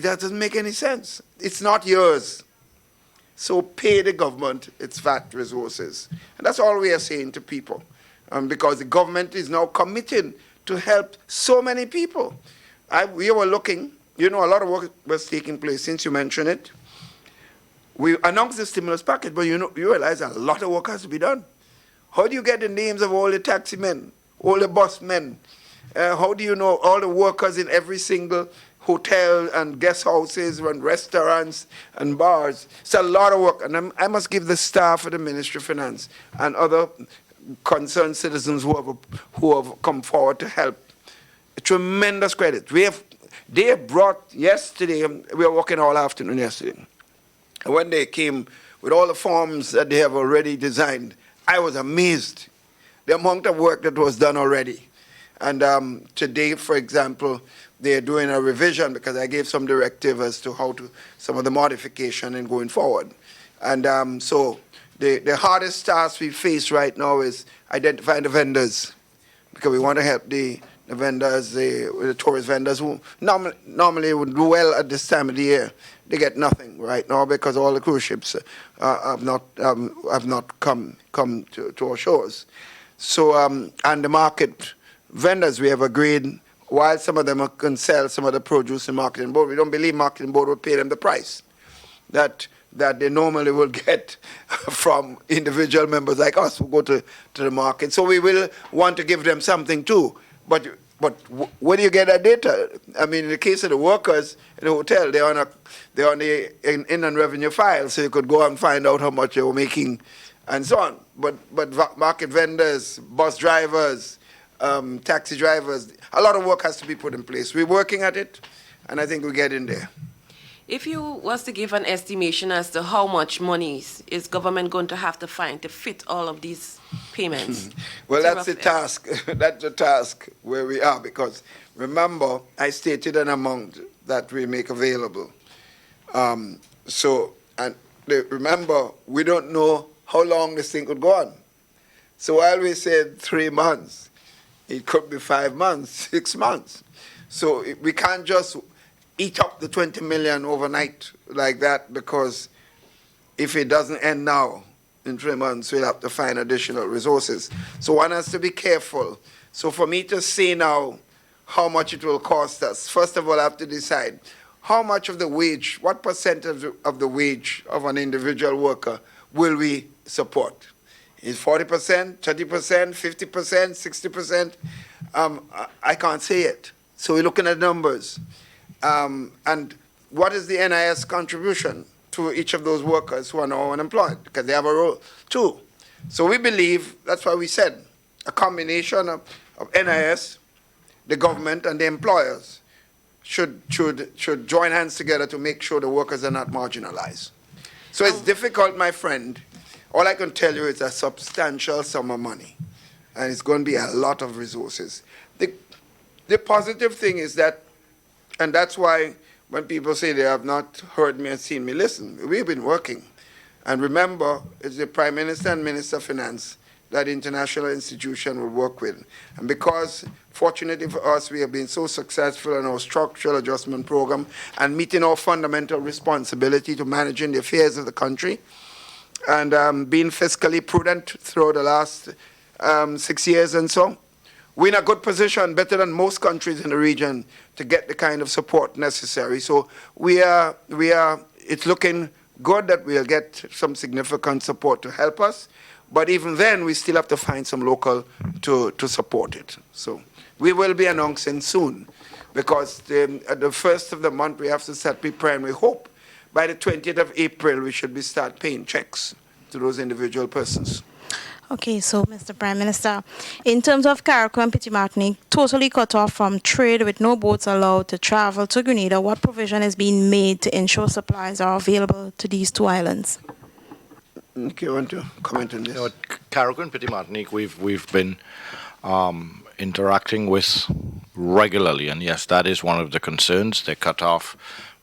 That doesn't make any sense. It's not yours. So pay the government its VAT resources. And that's all we are saying to people, because the government is now committed to help so many people. We were looking, a lot of work was taking place since you mentioned it. We announced the stimulus package, but you realize a lot of work has to be done. How do you get the names of all the taxi men, all the bus men? How do you know all the workers in every single hotel and guest houses and restaurants and bars? It's a lot of work. And I must give the staff of the Ministry of Finance and other concerned citizens who have come forward to help a tremendous credit. They brought yesterday, we were working all afternoon yesterday. And when they came with all the forms that they have already designed, I was amazed the amount of work that was done already. And today, for example, they're doing a revision, because I gave some directive as to how to, some of the modification and going forward. And so the hardest task we face right now is identifying the vendors, because we want to help the vendors, the tourist vendors who normally would do well at this time of the year. They get nothing right now because all the cruise ships have not come to our shores. So and the market vendors, we have agreed, while some of them can sell some of the produce in marketing board, we don't believe marketing board will pay them the price that they normally will get from individual members like us who go to the market. So we will want to give them something too. But But where do you get that data? I mean, in the case of the workers in the hotel, they're on the Inland Revenue file, so you could go and find out how much they were making, and so on. But market vendors, bus drivers, taxi drivers, a lot of work has to be put in place. We're working at it, and I think we're getting there. If you was to give an estimation as to how much money is government going to have to find to fit all of these payments? Well, that's the task. That's the task where we are, because remember, I stated an amount that we make available. Remember, we don't know how long this thing could go on. So while we said 3 months, it could be 5 months, 6 months. So we can't just eat up the 20 million overnight like that, because if it doesn't end now, in 3 months, we'll have to find additional resources. So one has to be careful. So for me to say now how much it will cost us, first of all, I have to decide how much of the wage, what percentage of the wage of an individual worker will we support? Is 40%, 30%, 50%, 60%? I can't say it. So we're looking at numbers. And what is the NIS contribution to each of those workers who are now unemployed? Because they have a role too. So we believe, that's why we said, a combination of NIS, the government, and the employers should join hands together to make sure the workers are not marginalized. So it's difficult, my friend. All I can tell you is a substantial sum of money, and it's going to be a lot of resources. The positive thing is that, and that's why when people say they have not heard me and seen me, listen, we've been working. And remember, it's the Prime Minister and Minister of Finance that the international institution will work with. And because, fortunately for us, we have been so successful in our structural adjustment program and meeting our fundamental responsibility to managing the affairs of the country, and being fiscally prudent throughout the last 6 years and so, we're in a good position, better than most countries in the region, to get the kind of support necessary. So it's looking good that we'll get some significant support to help us, but even then, we still have to find some local to support it. So we will be announcing soon, because at the first of the month, we have to start preparing. We hope by the 20th of April, we should start paying checks to those individual persons. Okay, so Mr. Prime Minister, in terms of Carriacou and Petit Martinique, totally cut off from trade with no boats allowed to travel to Grenada, what provision is being made to ensure supplies are available to these two islands? Okay, you want to comment on this? You know, Carriacou and Petit Martinique, we've been interacting with regularly, and yes, that is one of the concerns. They're cut off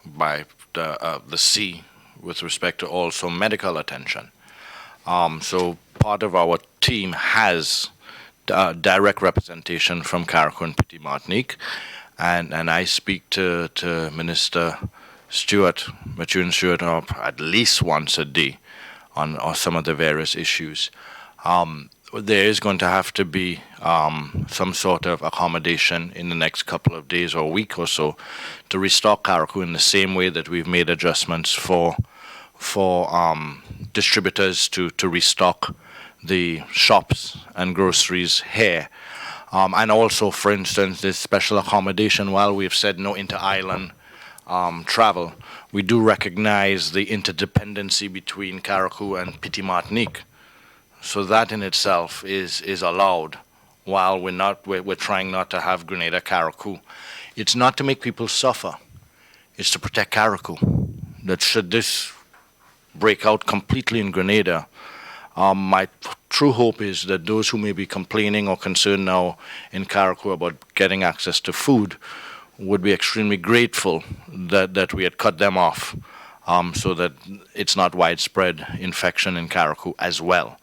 by the sea with respect to also medical attention. So part of our team has direct representation from Carriacou and Petit Martinique, and I speak to Minister Stewart, Matthew Stewart, at least once a day on some of the various issues. There is going to have to be some sort of accommodation in the next couple of days or a week or so to restock Carriacou in the same way that we've made adjustments for distributors to restock the shops and groceries here. And also, for instance, this special accommodation, while we've said no inter-island travel, we do recognize the interdependency between Carriacou and Petit Martinique. So that in itself is allowed, while we're trying not to have Grenada Carriacou. It's not to make people suffer, it's to protect Carriacou. That should this break out completely in Grenada, my true hope is that those who may be complaining or concerned now in Carriacou about getting access to food would be extremely grateful that we had cut them off, so that it's not widespread infection in Carriacou as well.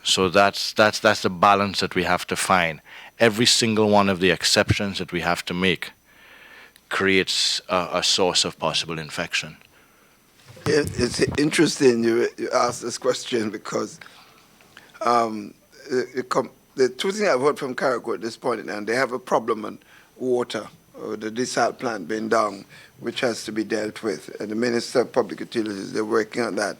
So that's the balance that we have to find. Every single one of the exceptions that we have to make creates a source of possible infection. It's interesting you ask this question, because the two things I've heard from Carriacou at this point, and they have a problem on water, or the desal plant being down, which has to be dealt with. And the Minister of Public Utilities, they're working on that.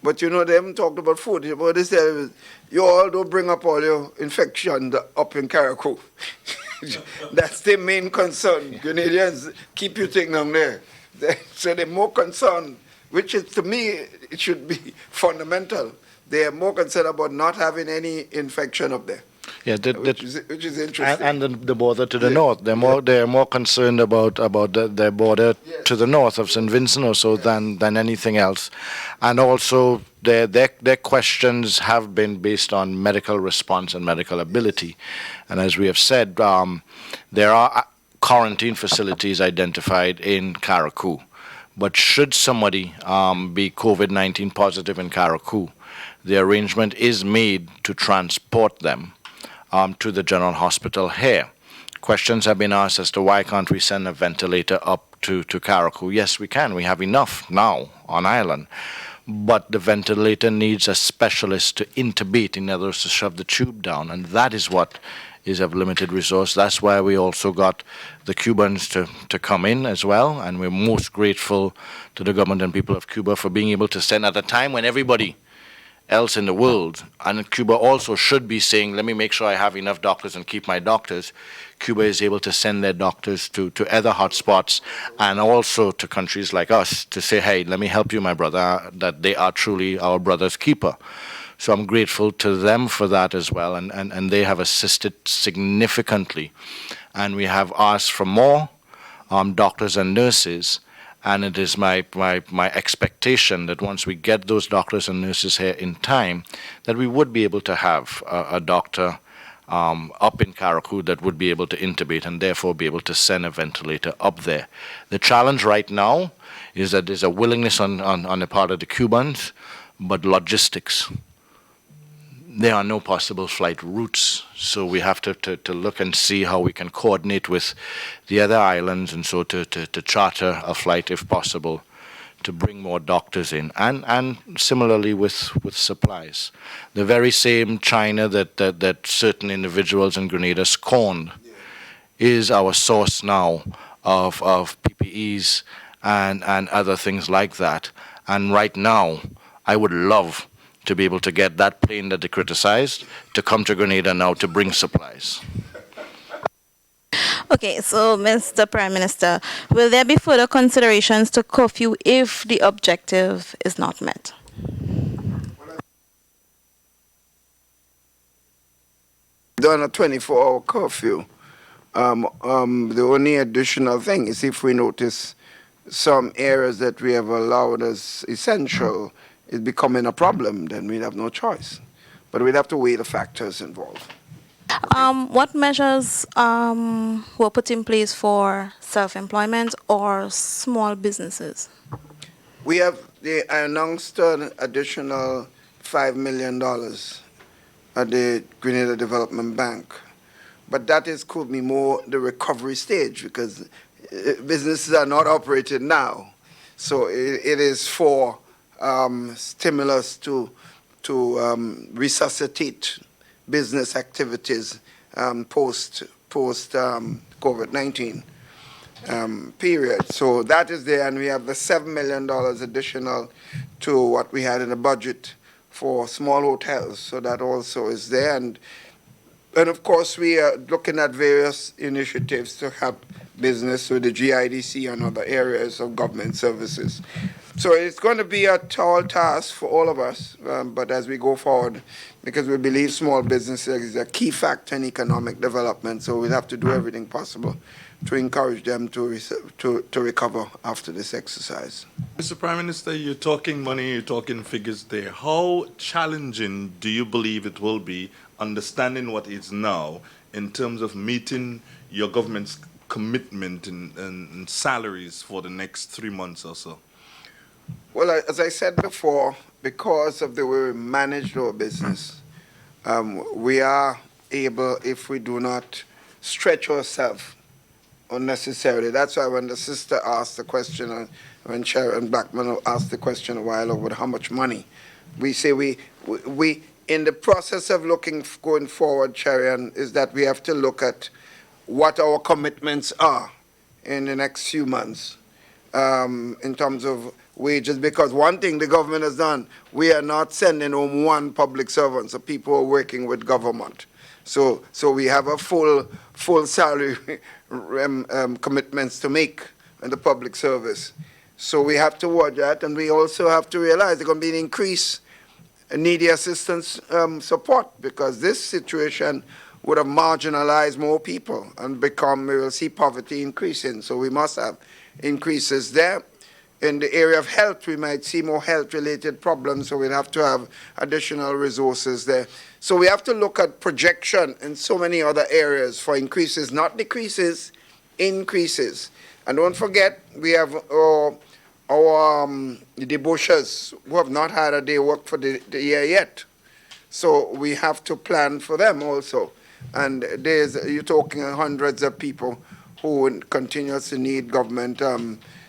But you know, they haven't talked about food. What they say is, you all don't bring up all your infection up in Carriacou. That's the main concern. Grenadians keep you thing down there. So they're more concerned, which is, to me, it should be fundamental. They are more concerned about not having any infection up there. Yeah, Which is interesting. and the border to the Yeah. north. They're more concerned about their border Yes. to the north of St. Vincent or so than anything else, and also their questions have been based on medical response and medical ability, and as we have said, there are quarantine facilities identified in Karakou, but should somebody be COVID-19 positive in Karakou, the arrangement is made to transport them to the general hospital here. Questions have been asked as to why can't we send a ventilator up to Karakou? Yes, we can. We have enough now on island. But the ventilator needs a specialist to intubate, in other words, to shove the tube down. And that is what is of limited resource. That's why we also got the Cubans to come in as well. And we're most grateful to the government and people of Cuba for being able to send at a time when everybody else in the world, and Cuba also should be saying, let me make sure I have enough doctors and keep my doctors. Cuba is able to send their doctors to other hotspots and also to countries like us to say, hey, let me help you, my brother, that they are truly our brother's keeper. So I'm grateful to them for that as well, and they have assisted significantly. And we have asked for more doctors and nurses. And it is my expectation that once we get those doctors and nurses here in time, that we would be able to have a doctor up in Karakou that would be able to intubate and therefore be able to send a ventilator up there. The challenge right now is that there's a willingness on the part of the Cubans, but logistics. There are no possible flight routes, so we have to look and see how we can coordinate with the other islands, and so to charter a flight if possible to bring more doctors in, and similarly with supplies. The very same China that certain individuals in Grenada scorned is our source now of PPEs and other things like that. And right now, I would love to be able to get that plane that they criticized to come to Grenada now to bring supplies. Okay, so Mr. Prime Minister, will there be further considerations to curfew if the objective is not met? Done a 24-hour curfew. The only additional thing is if we notice some areas that we have allowed as essential is becoming a problem, then we'd have no choice. But we'd have to weigh the factors involved. What measures were put in place for self-employment or small businesses? They announced an additional $5 million at the Grenada Development Bank. But that could be more the recovery stage, because businesses are not operating now. So it is for stimulus to resuscitate business activities post COVID-19 period. So that is there, and we have the $7 million additional to what we had in the budget for small hotels. So that also is there, and of course we are looking at various initiatives to help business with the GIDC and other areas of government services. So it's going to be a tall task for all of us, but as we go forward, because we believe small businesses is a key factor in economic development, so we'll have to do everything possible to encourage them to recover after this exercise. Mr. Prime Minister, you're talking money, you're talking figures there. How challenging do you believe it will be, understanding what is now, in terms of meeting your government's commitment and salaries for the next 3 months or so? Well, as I said before, because of the way we manage our business, we are able, if we do not stretch ourselves unnecessarily. That's why when the sister asked the question, when Sharon Blackman asked the question a while ago, how much money, we say we in the process of going forward, Sharon, is that we have to look at what our commitments are in the next few months in terms of wages, because one thing the government has done, we are not sending home one public servant, so people are working with government. So we have a full salary commitments to make in the public service. So we have to watch that, and we also have to realize there's going to be an increase in needy assistance support, because this situation would have marginalized more people and we will see poverty increasing. So we must have increases there. In the area of health, we might see more health-related problems, so we'd have to have additional resources there. So we have to look at projection in so many other areas for increases, not decreases, increases. And don't forget, we have the bushers who have not had a day work for the year yet. So we have to plan for them also. And you're talking hundreds of people who continuously need government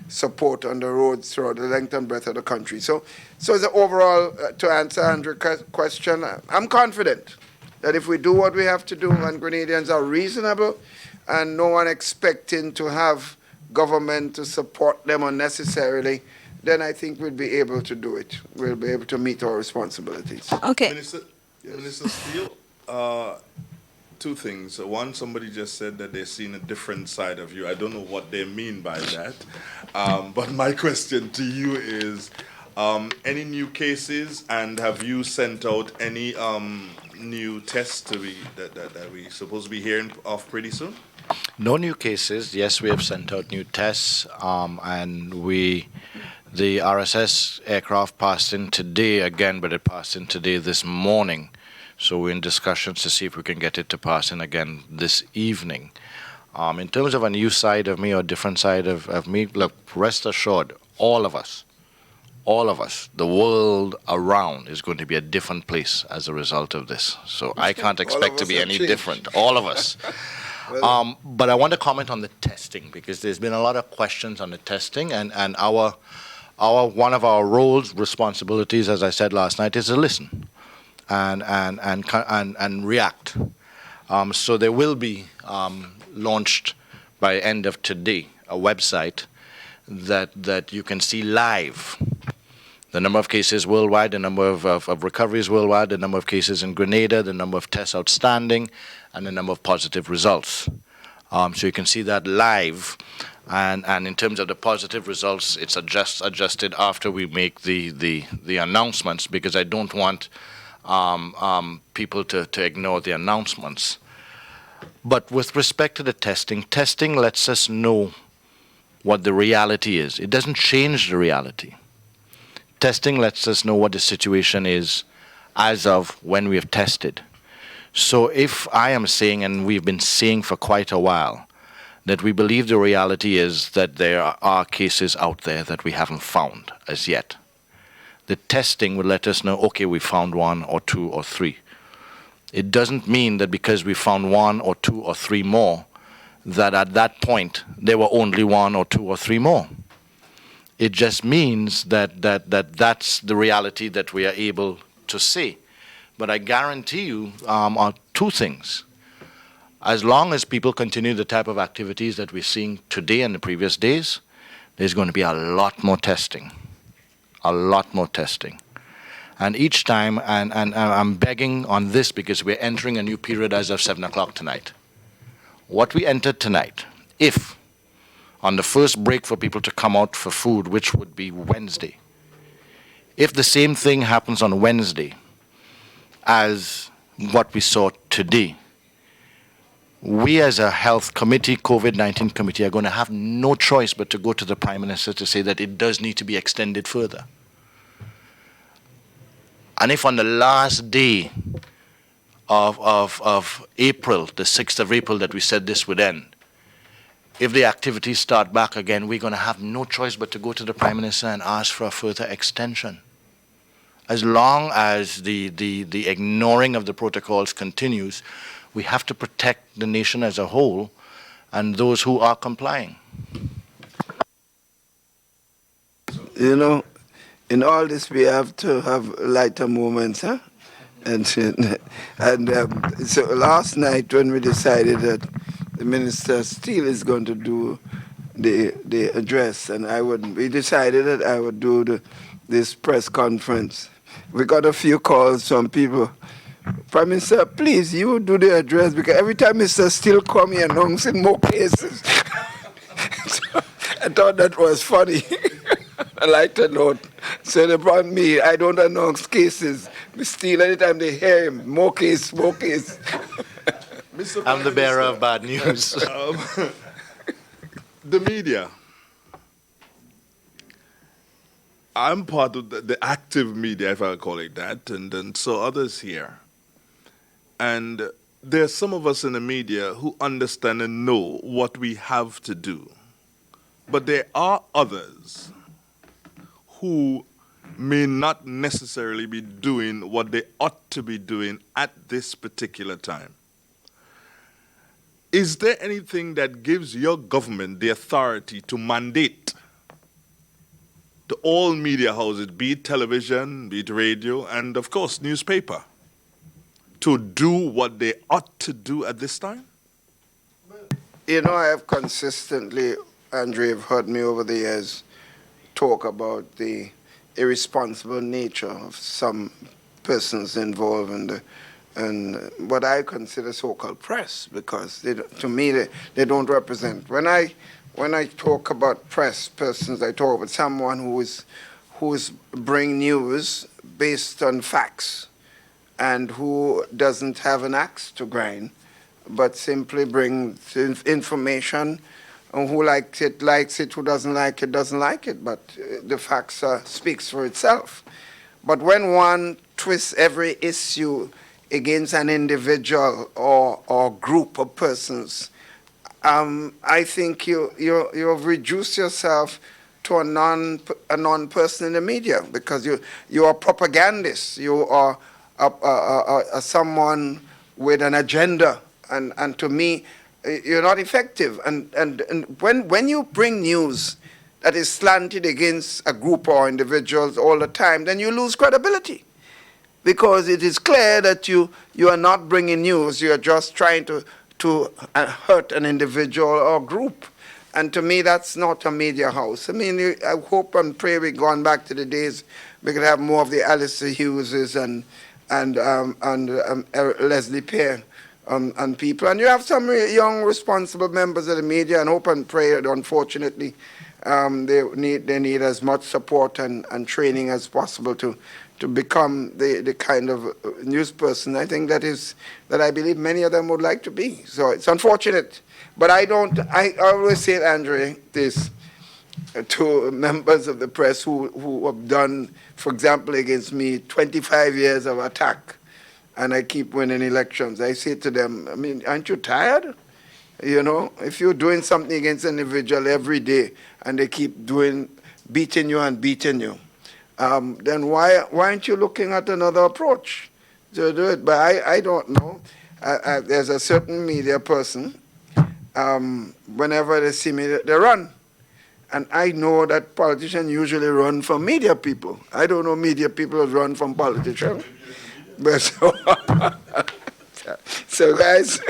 support on the roads throughout the length and breadth of the country. So as an overall, to answer Andrew's question, I'm confident that if we do what we have to do and Grenadians are reasonable and no one expecting to have government to support them unnecessarily, then I think we'll be able to do it. We'll be able to meet our responsibilities. Okay. Minister Steele, two things. One, somebody just said that they've seen a different side of you. I don't know what they mean by that. But my question to you is, any new cases, and have you sent out any new tests that we supposed to be hearing of pretty soon? No new cases. Yes, we have sent out new tests, and the RSS aircraft passed in today again, but it passed in today this morning. So we're in discussions to see if we can get it to pass in again this evening. In terms of a new side of me or different side of me, look, rest assured, all of us, the world around is going to be a different place as a result of this. So I can't expect to be any different, all of us. But I want to comment on the testing, because there's been a lot of questions on the testing, and one of our roles, responsibilities, as I said last night, is to listen and react. So there will be launched by end of today a website that you can see live the number of cases worldwide, the number of recoveries worldwide, the number of cases in Grenada, the number of tests outstanding, and the number of positive results. So you can see that live. And in terms of the positive results, it's adjusted after we make the announcements, because I don't want people to ignore the announcements. But with respect to the testing lets us know what the reality is. It doesn't change the reality. Testing lets us know what the situation is as of when we have tested. So if I am saying, and we've been saying for quite a while, that we believe the reality is that there are cases out there that we haven't found as yet, the testing will let us know, okay, we found one or two or three. It doesn't mean that because we found one or two or three more, that at that point there were only one or two or three more. It just means that that's the reality that we are able to see. But I guarantee you two things. As long as people continue the type of activities that we're seeing today and the previous days, there's going to be a lot more testing. A lot more testing. And each time, and I'm begging on this because we're entering a new period as of 7 o'clock tonight. What we entered tonight, if on the first break for people to come out for food, which would be Wednesday, if the same thing happens on Wednesday as what we saw today, we as a health committee, COVID-19 committee, are going to have no choice but to go to the Prime Minister to say that it does need to be extended further. And if on the last day of April, the 6th of April that we said this would end, if the activities start back again, we're going to have no choice but to go to the Prime Minister and ask for a further extension. As long as the ignoring of the protocols continues, we have to protect the nation as a whole and those who are complying. You know, in all this, we have to have lighter moments, huh? And so last night when we decided that the Minister Steele is going to do the address, and we decided that I would do this press conference. We got a few calls from people Prime Minister, please, you do the address, because every time Mr. Steele come, he announcing more cases. So I thought that was funny. I like to note. So about me, I don't announce cases. Mr. Steele, anytime they hear him, more case, more case. Mr. I'm the Prime bearer Minister, of bad news. the media. I'm part of the active media, if I call it that, and so others here. And there's some of us in the media who understand and know what we have to do. But there are others who may not necessarily be doing what they ought to be doing at this particular time. Is there anything that gives your government the authority to mandate to all media houses, be it television, be it radio, and of course newspaper, to do what they ought to do at this time? You know, I have consistently, Andre, you've heard me over the years talk about the irresponsible nature of some persons involved in what I consider so-called press, because to me they don't represent. When I talk about press persons, I talk about someone who is bring news based on facts, and who doesn't have an axe to grind, but simply brings information, and who likes it, who doesn't like it, but the facts speaks for itself. But when one twists every issue against an individual or group of persons, I think you've reduced yourself to a non-person in the media, because you are propagandists, you are someone with an agenda, and to me, you're not effective. And when you bring news that is slanted against a group or individuals all the time, then you lose credibility, because it is clear that you are not bringing news, you are just trying to hurt an individual or group. And to me, that's not a media house. I mean, I hope and pray we've gone back to the days we could have more of the Alistair Hugheses and Leslie Pear and people. And you have some young, responsible members of the media, and hope and pray that, unfortunately, they need as much support and training as possible to become the kind of news person I think that I believe many of them would like to be. So it's unfortunate. But I always say, Andre, this to members of the press who have done, for example, against me, 25 years of attack, and I keep winning elections. I say to them, I mean, aren't you tired? You know, if you're doing something against an individual every day and they keep beating you, then why aren't you looking at another approach to do it? But I don't know. There's a certain media person, whenever they see me, they run. And I know that politicians usually run from media people. I don't know media people who run from politicians. But so guys,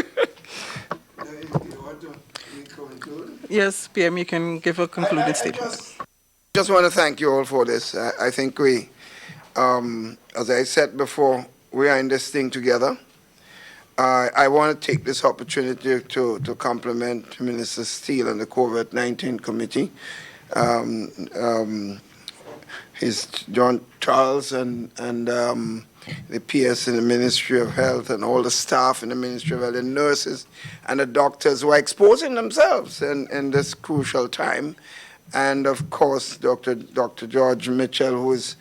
Yes, PM, you can give a concluding statement. Just want to thank you all for this. I think we, as I said before, we are in this thing together. I want to take this opportunity to compliment Minister Steele and the COVID-19 committee. His John Charles and the PS in the Ministry of Health, and all the staff in the Ministry of Health, the nurses and the doctors who are exposing themselves in this crucial time. And of course, Dr. George Mitchell, who's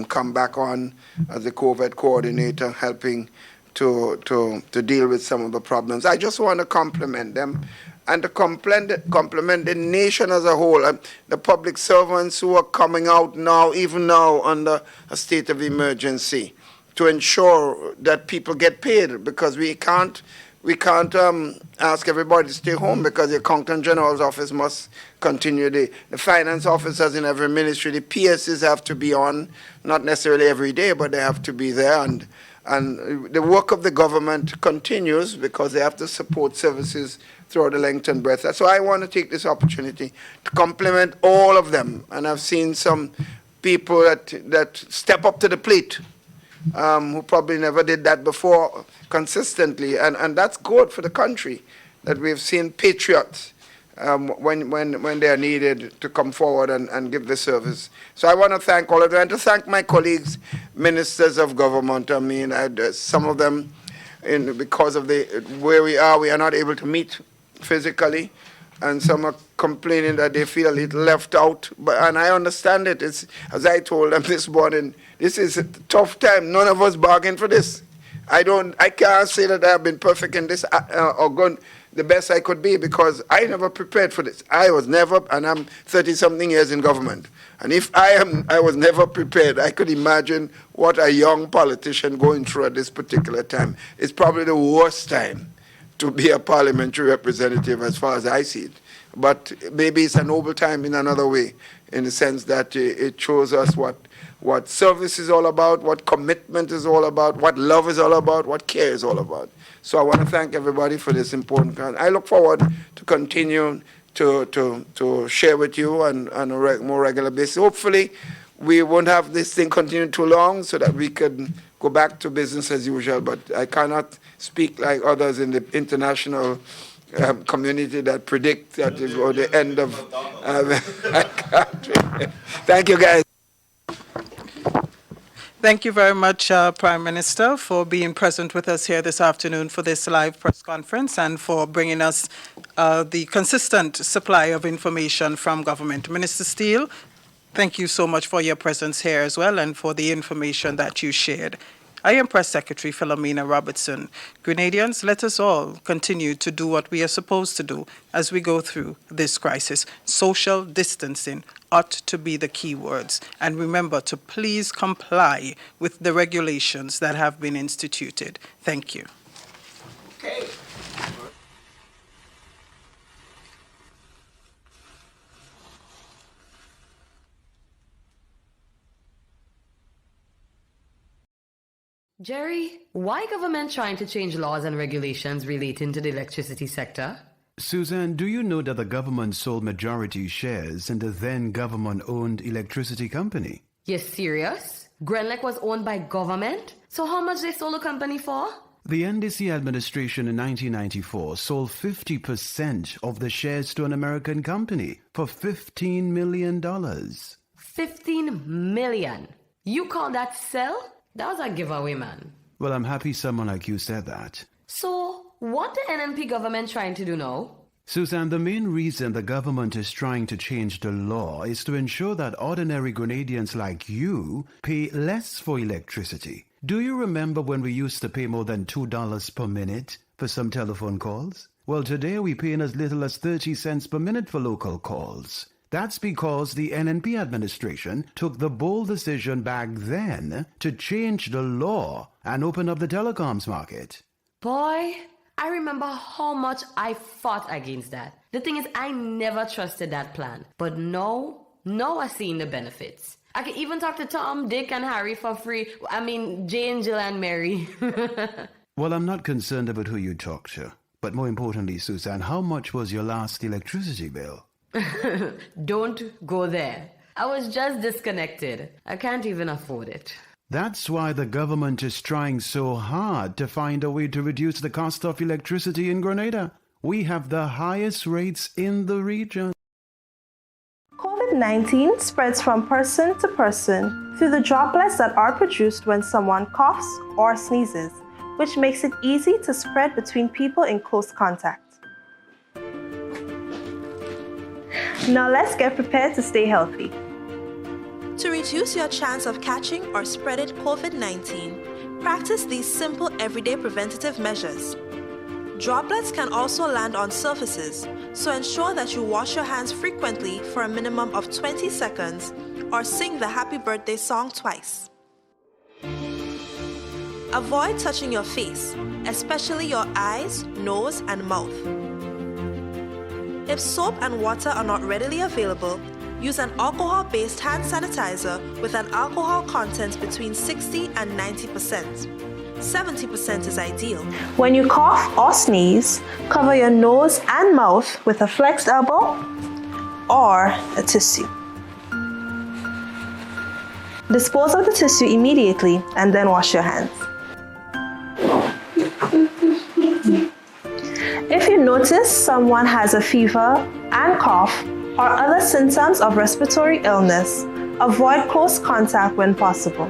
come back on as the COVID coordinator, helping to deal with some of the problems. I just want to compliment them and to compliment the nation as a whole, the public servants who are coming out now, even now under a state of emergency, to ensure that people get paid, because we can't ask everybody to stay home, because the Accountant General's office must continue. The finance officers in every ministry, the PSs have to be on, not necessarily every day, but they have to be there. And the work of the government continues, because they have to support services throughout the length and breadth. So I want to take this opportunity to compliment all of them. And I've seen some people that step up to the plate who probably never did that before consistently. And that's good for the country, that we've seen patriots when they are needed to come forward and give the service. So I want to thank all of them, and to thank my colleagues, ministers of government. I mean, some of them, because of where we are not able to meet physically, and some are complaining that they feel a little left out. And I understand it. It's, as I told them this morning, this is a tough time. None of us bargained for this. I can't say that I've been perfect in this or gone the best I could be, because I never prepared for this. I was never, and I'm 30-something years in government. And if I was never prepared, I could imagine what a young politician going through at this particular time. It's probably the worst time to be a parliamentary representative as far as I see it. But maybe it's a noble time in another way, in the sense that it shows us what service is all about, what commitment is all about, what love is all about, what care is all about. So I want to thank everybody for this important time. I look forward to continue to share with you on a more regular basis. Hopefully, we won't have this thing continue too long, so that we can go back to business as usual. But I cannot speak like others in the international community that predict that it will the end of I can't. Thank you, guys. Thank you very much, Prime Minister, for being present with us here this afternoon for this live press conference, and for bringing us the consistent supply of information from government. Minister Steele, thank you so much for your presence here as well, and for the information that you shared. I am Press Secretary Philomena Robertson. Grenadians, let us all continue to do what we are supposed to do as we go through this crisis. Social distancing ought to be the key words. And remember to please comply with the regulations that have been instituted. Thank you. Okay. Jerry, why government trying to change laws and regulations relating to the electricity sector? Susan, do you know that the government sold majority shares in the then government-owned electricity company? You serious? Grenlec was owned by government? So how much they sold the company for? The NDC administration in 1994 sold 50% of the shares to an American company for $15 million. 15 million? You call that sell? That was a giveaway, man. Well, I'm happy someone like you said that. So, what the NNP government trying to do now? Susan, the main reason the government is trying to change the law is to ensure that ordinary Grenadians like you pay less for electricity. Do you remember when we used to pay more than $2 per minute for some telephone calls? Well, today we pay as little as 30 cents per minute for local calls. That's because the NNP administration took the bold decision back then to change the law and open up the telecoms market. Boy, I remember how much I fought against that. The thing is, I never trusted that plan. But now I'm seeing the benefits. I can even talk to Tom, Dick, and Harry for free. I mean, Jane, Jill, and Mary. Well, I'm not concerned about who you talk to. But more importantly, Susan, how much was your last electricity bill? Don't go there. I was just disconnected. I can't even afford it. That's why the government is trying so hard to find a way to reduce the cost of electricity in Grenada. We have the highest rates in the region. COVID-19 spreads from person to person through the droplets that are produced when someone coughs or sneezes, which makes it easy to spread between people in close contact. Now let's get prepared to stay healthy. To reduce your chance of catching or spreading COVID-19, practice these simple everyday preventative measures. Droplets can also land on surfaces, so ensure that you wash your hands frequently for a minimum of 20 seconds or sing the happy birthday song twice. Avoid touching your face, especially your eyes, nose, and mouth. If soap and water are not readily available, use an alcohol-based hand sanitizer with an alcohol content between 60 and 90%. 70% is ideal. When you cough or sneeze, cover your nose and mouth with a flexed elbow or a tissue. Dispose of the tissue immediately and then wash your hands. If you notice someone has a fever and cough or other symptoms of respiratory illness, avoid close contact when possible.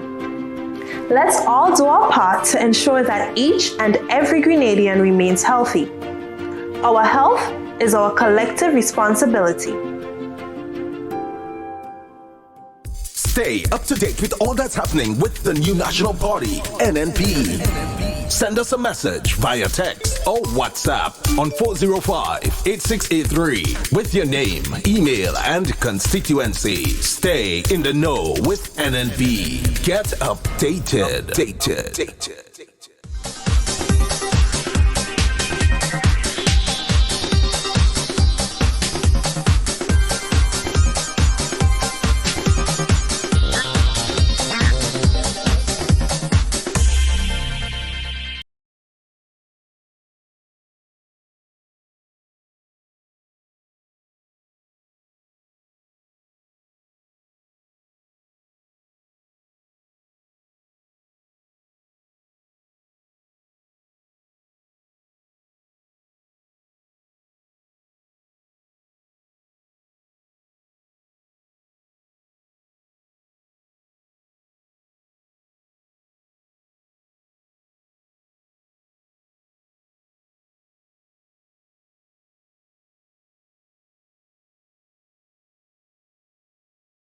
Let's all do our part to ensure that each and every Grenadian remains healthy. Our health is our collective responsibility. Stay up to date with all that's happening with the new national party, NNP. Send us a message via text or WhatsApp on 405-8683 with your name, email, and constituency. Stay in the know with NNP. Get updated.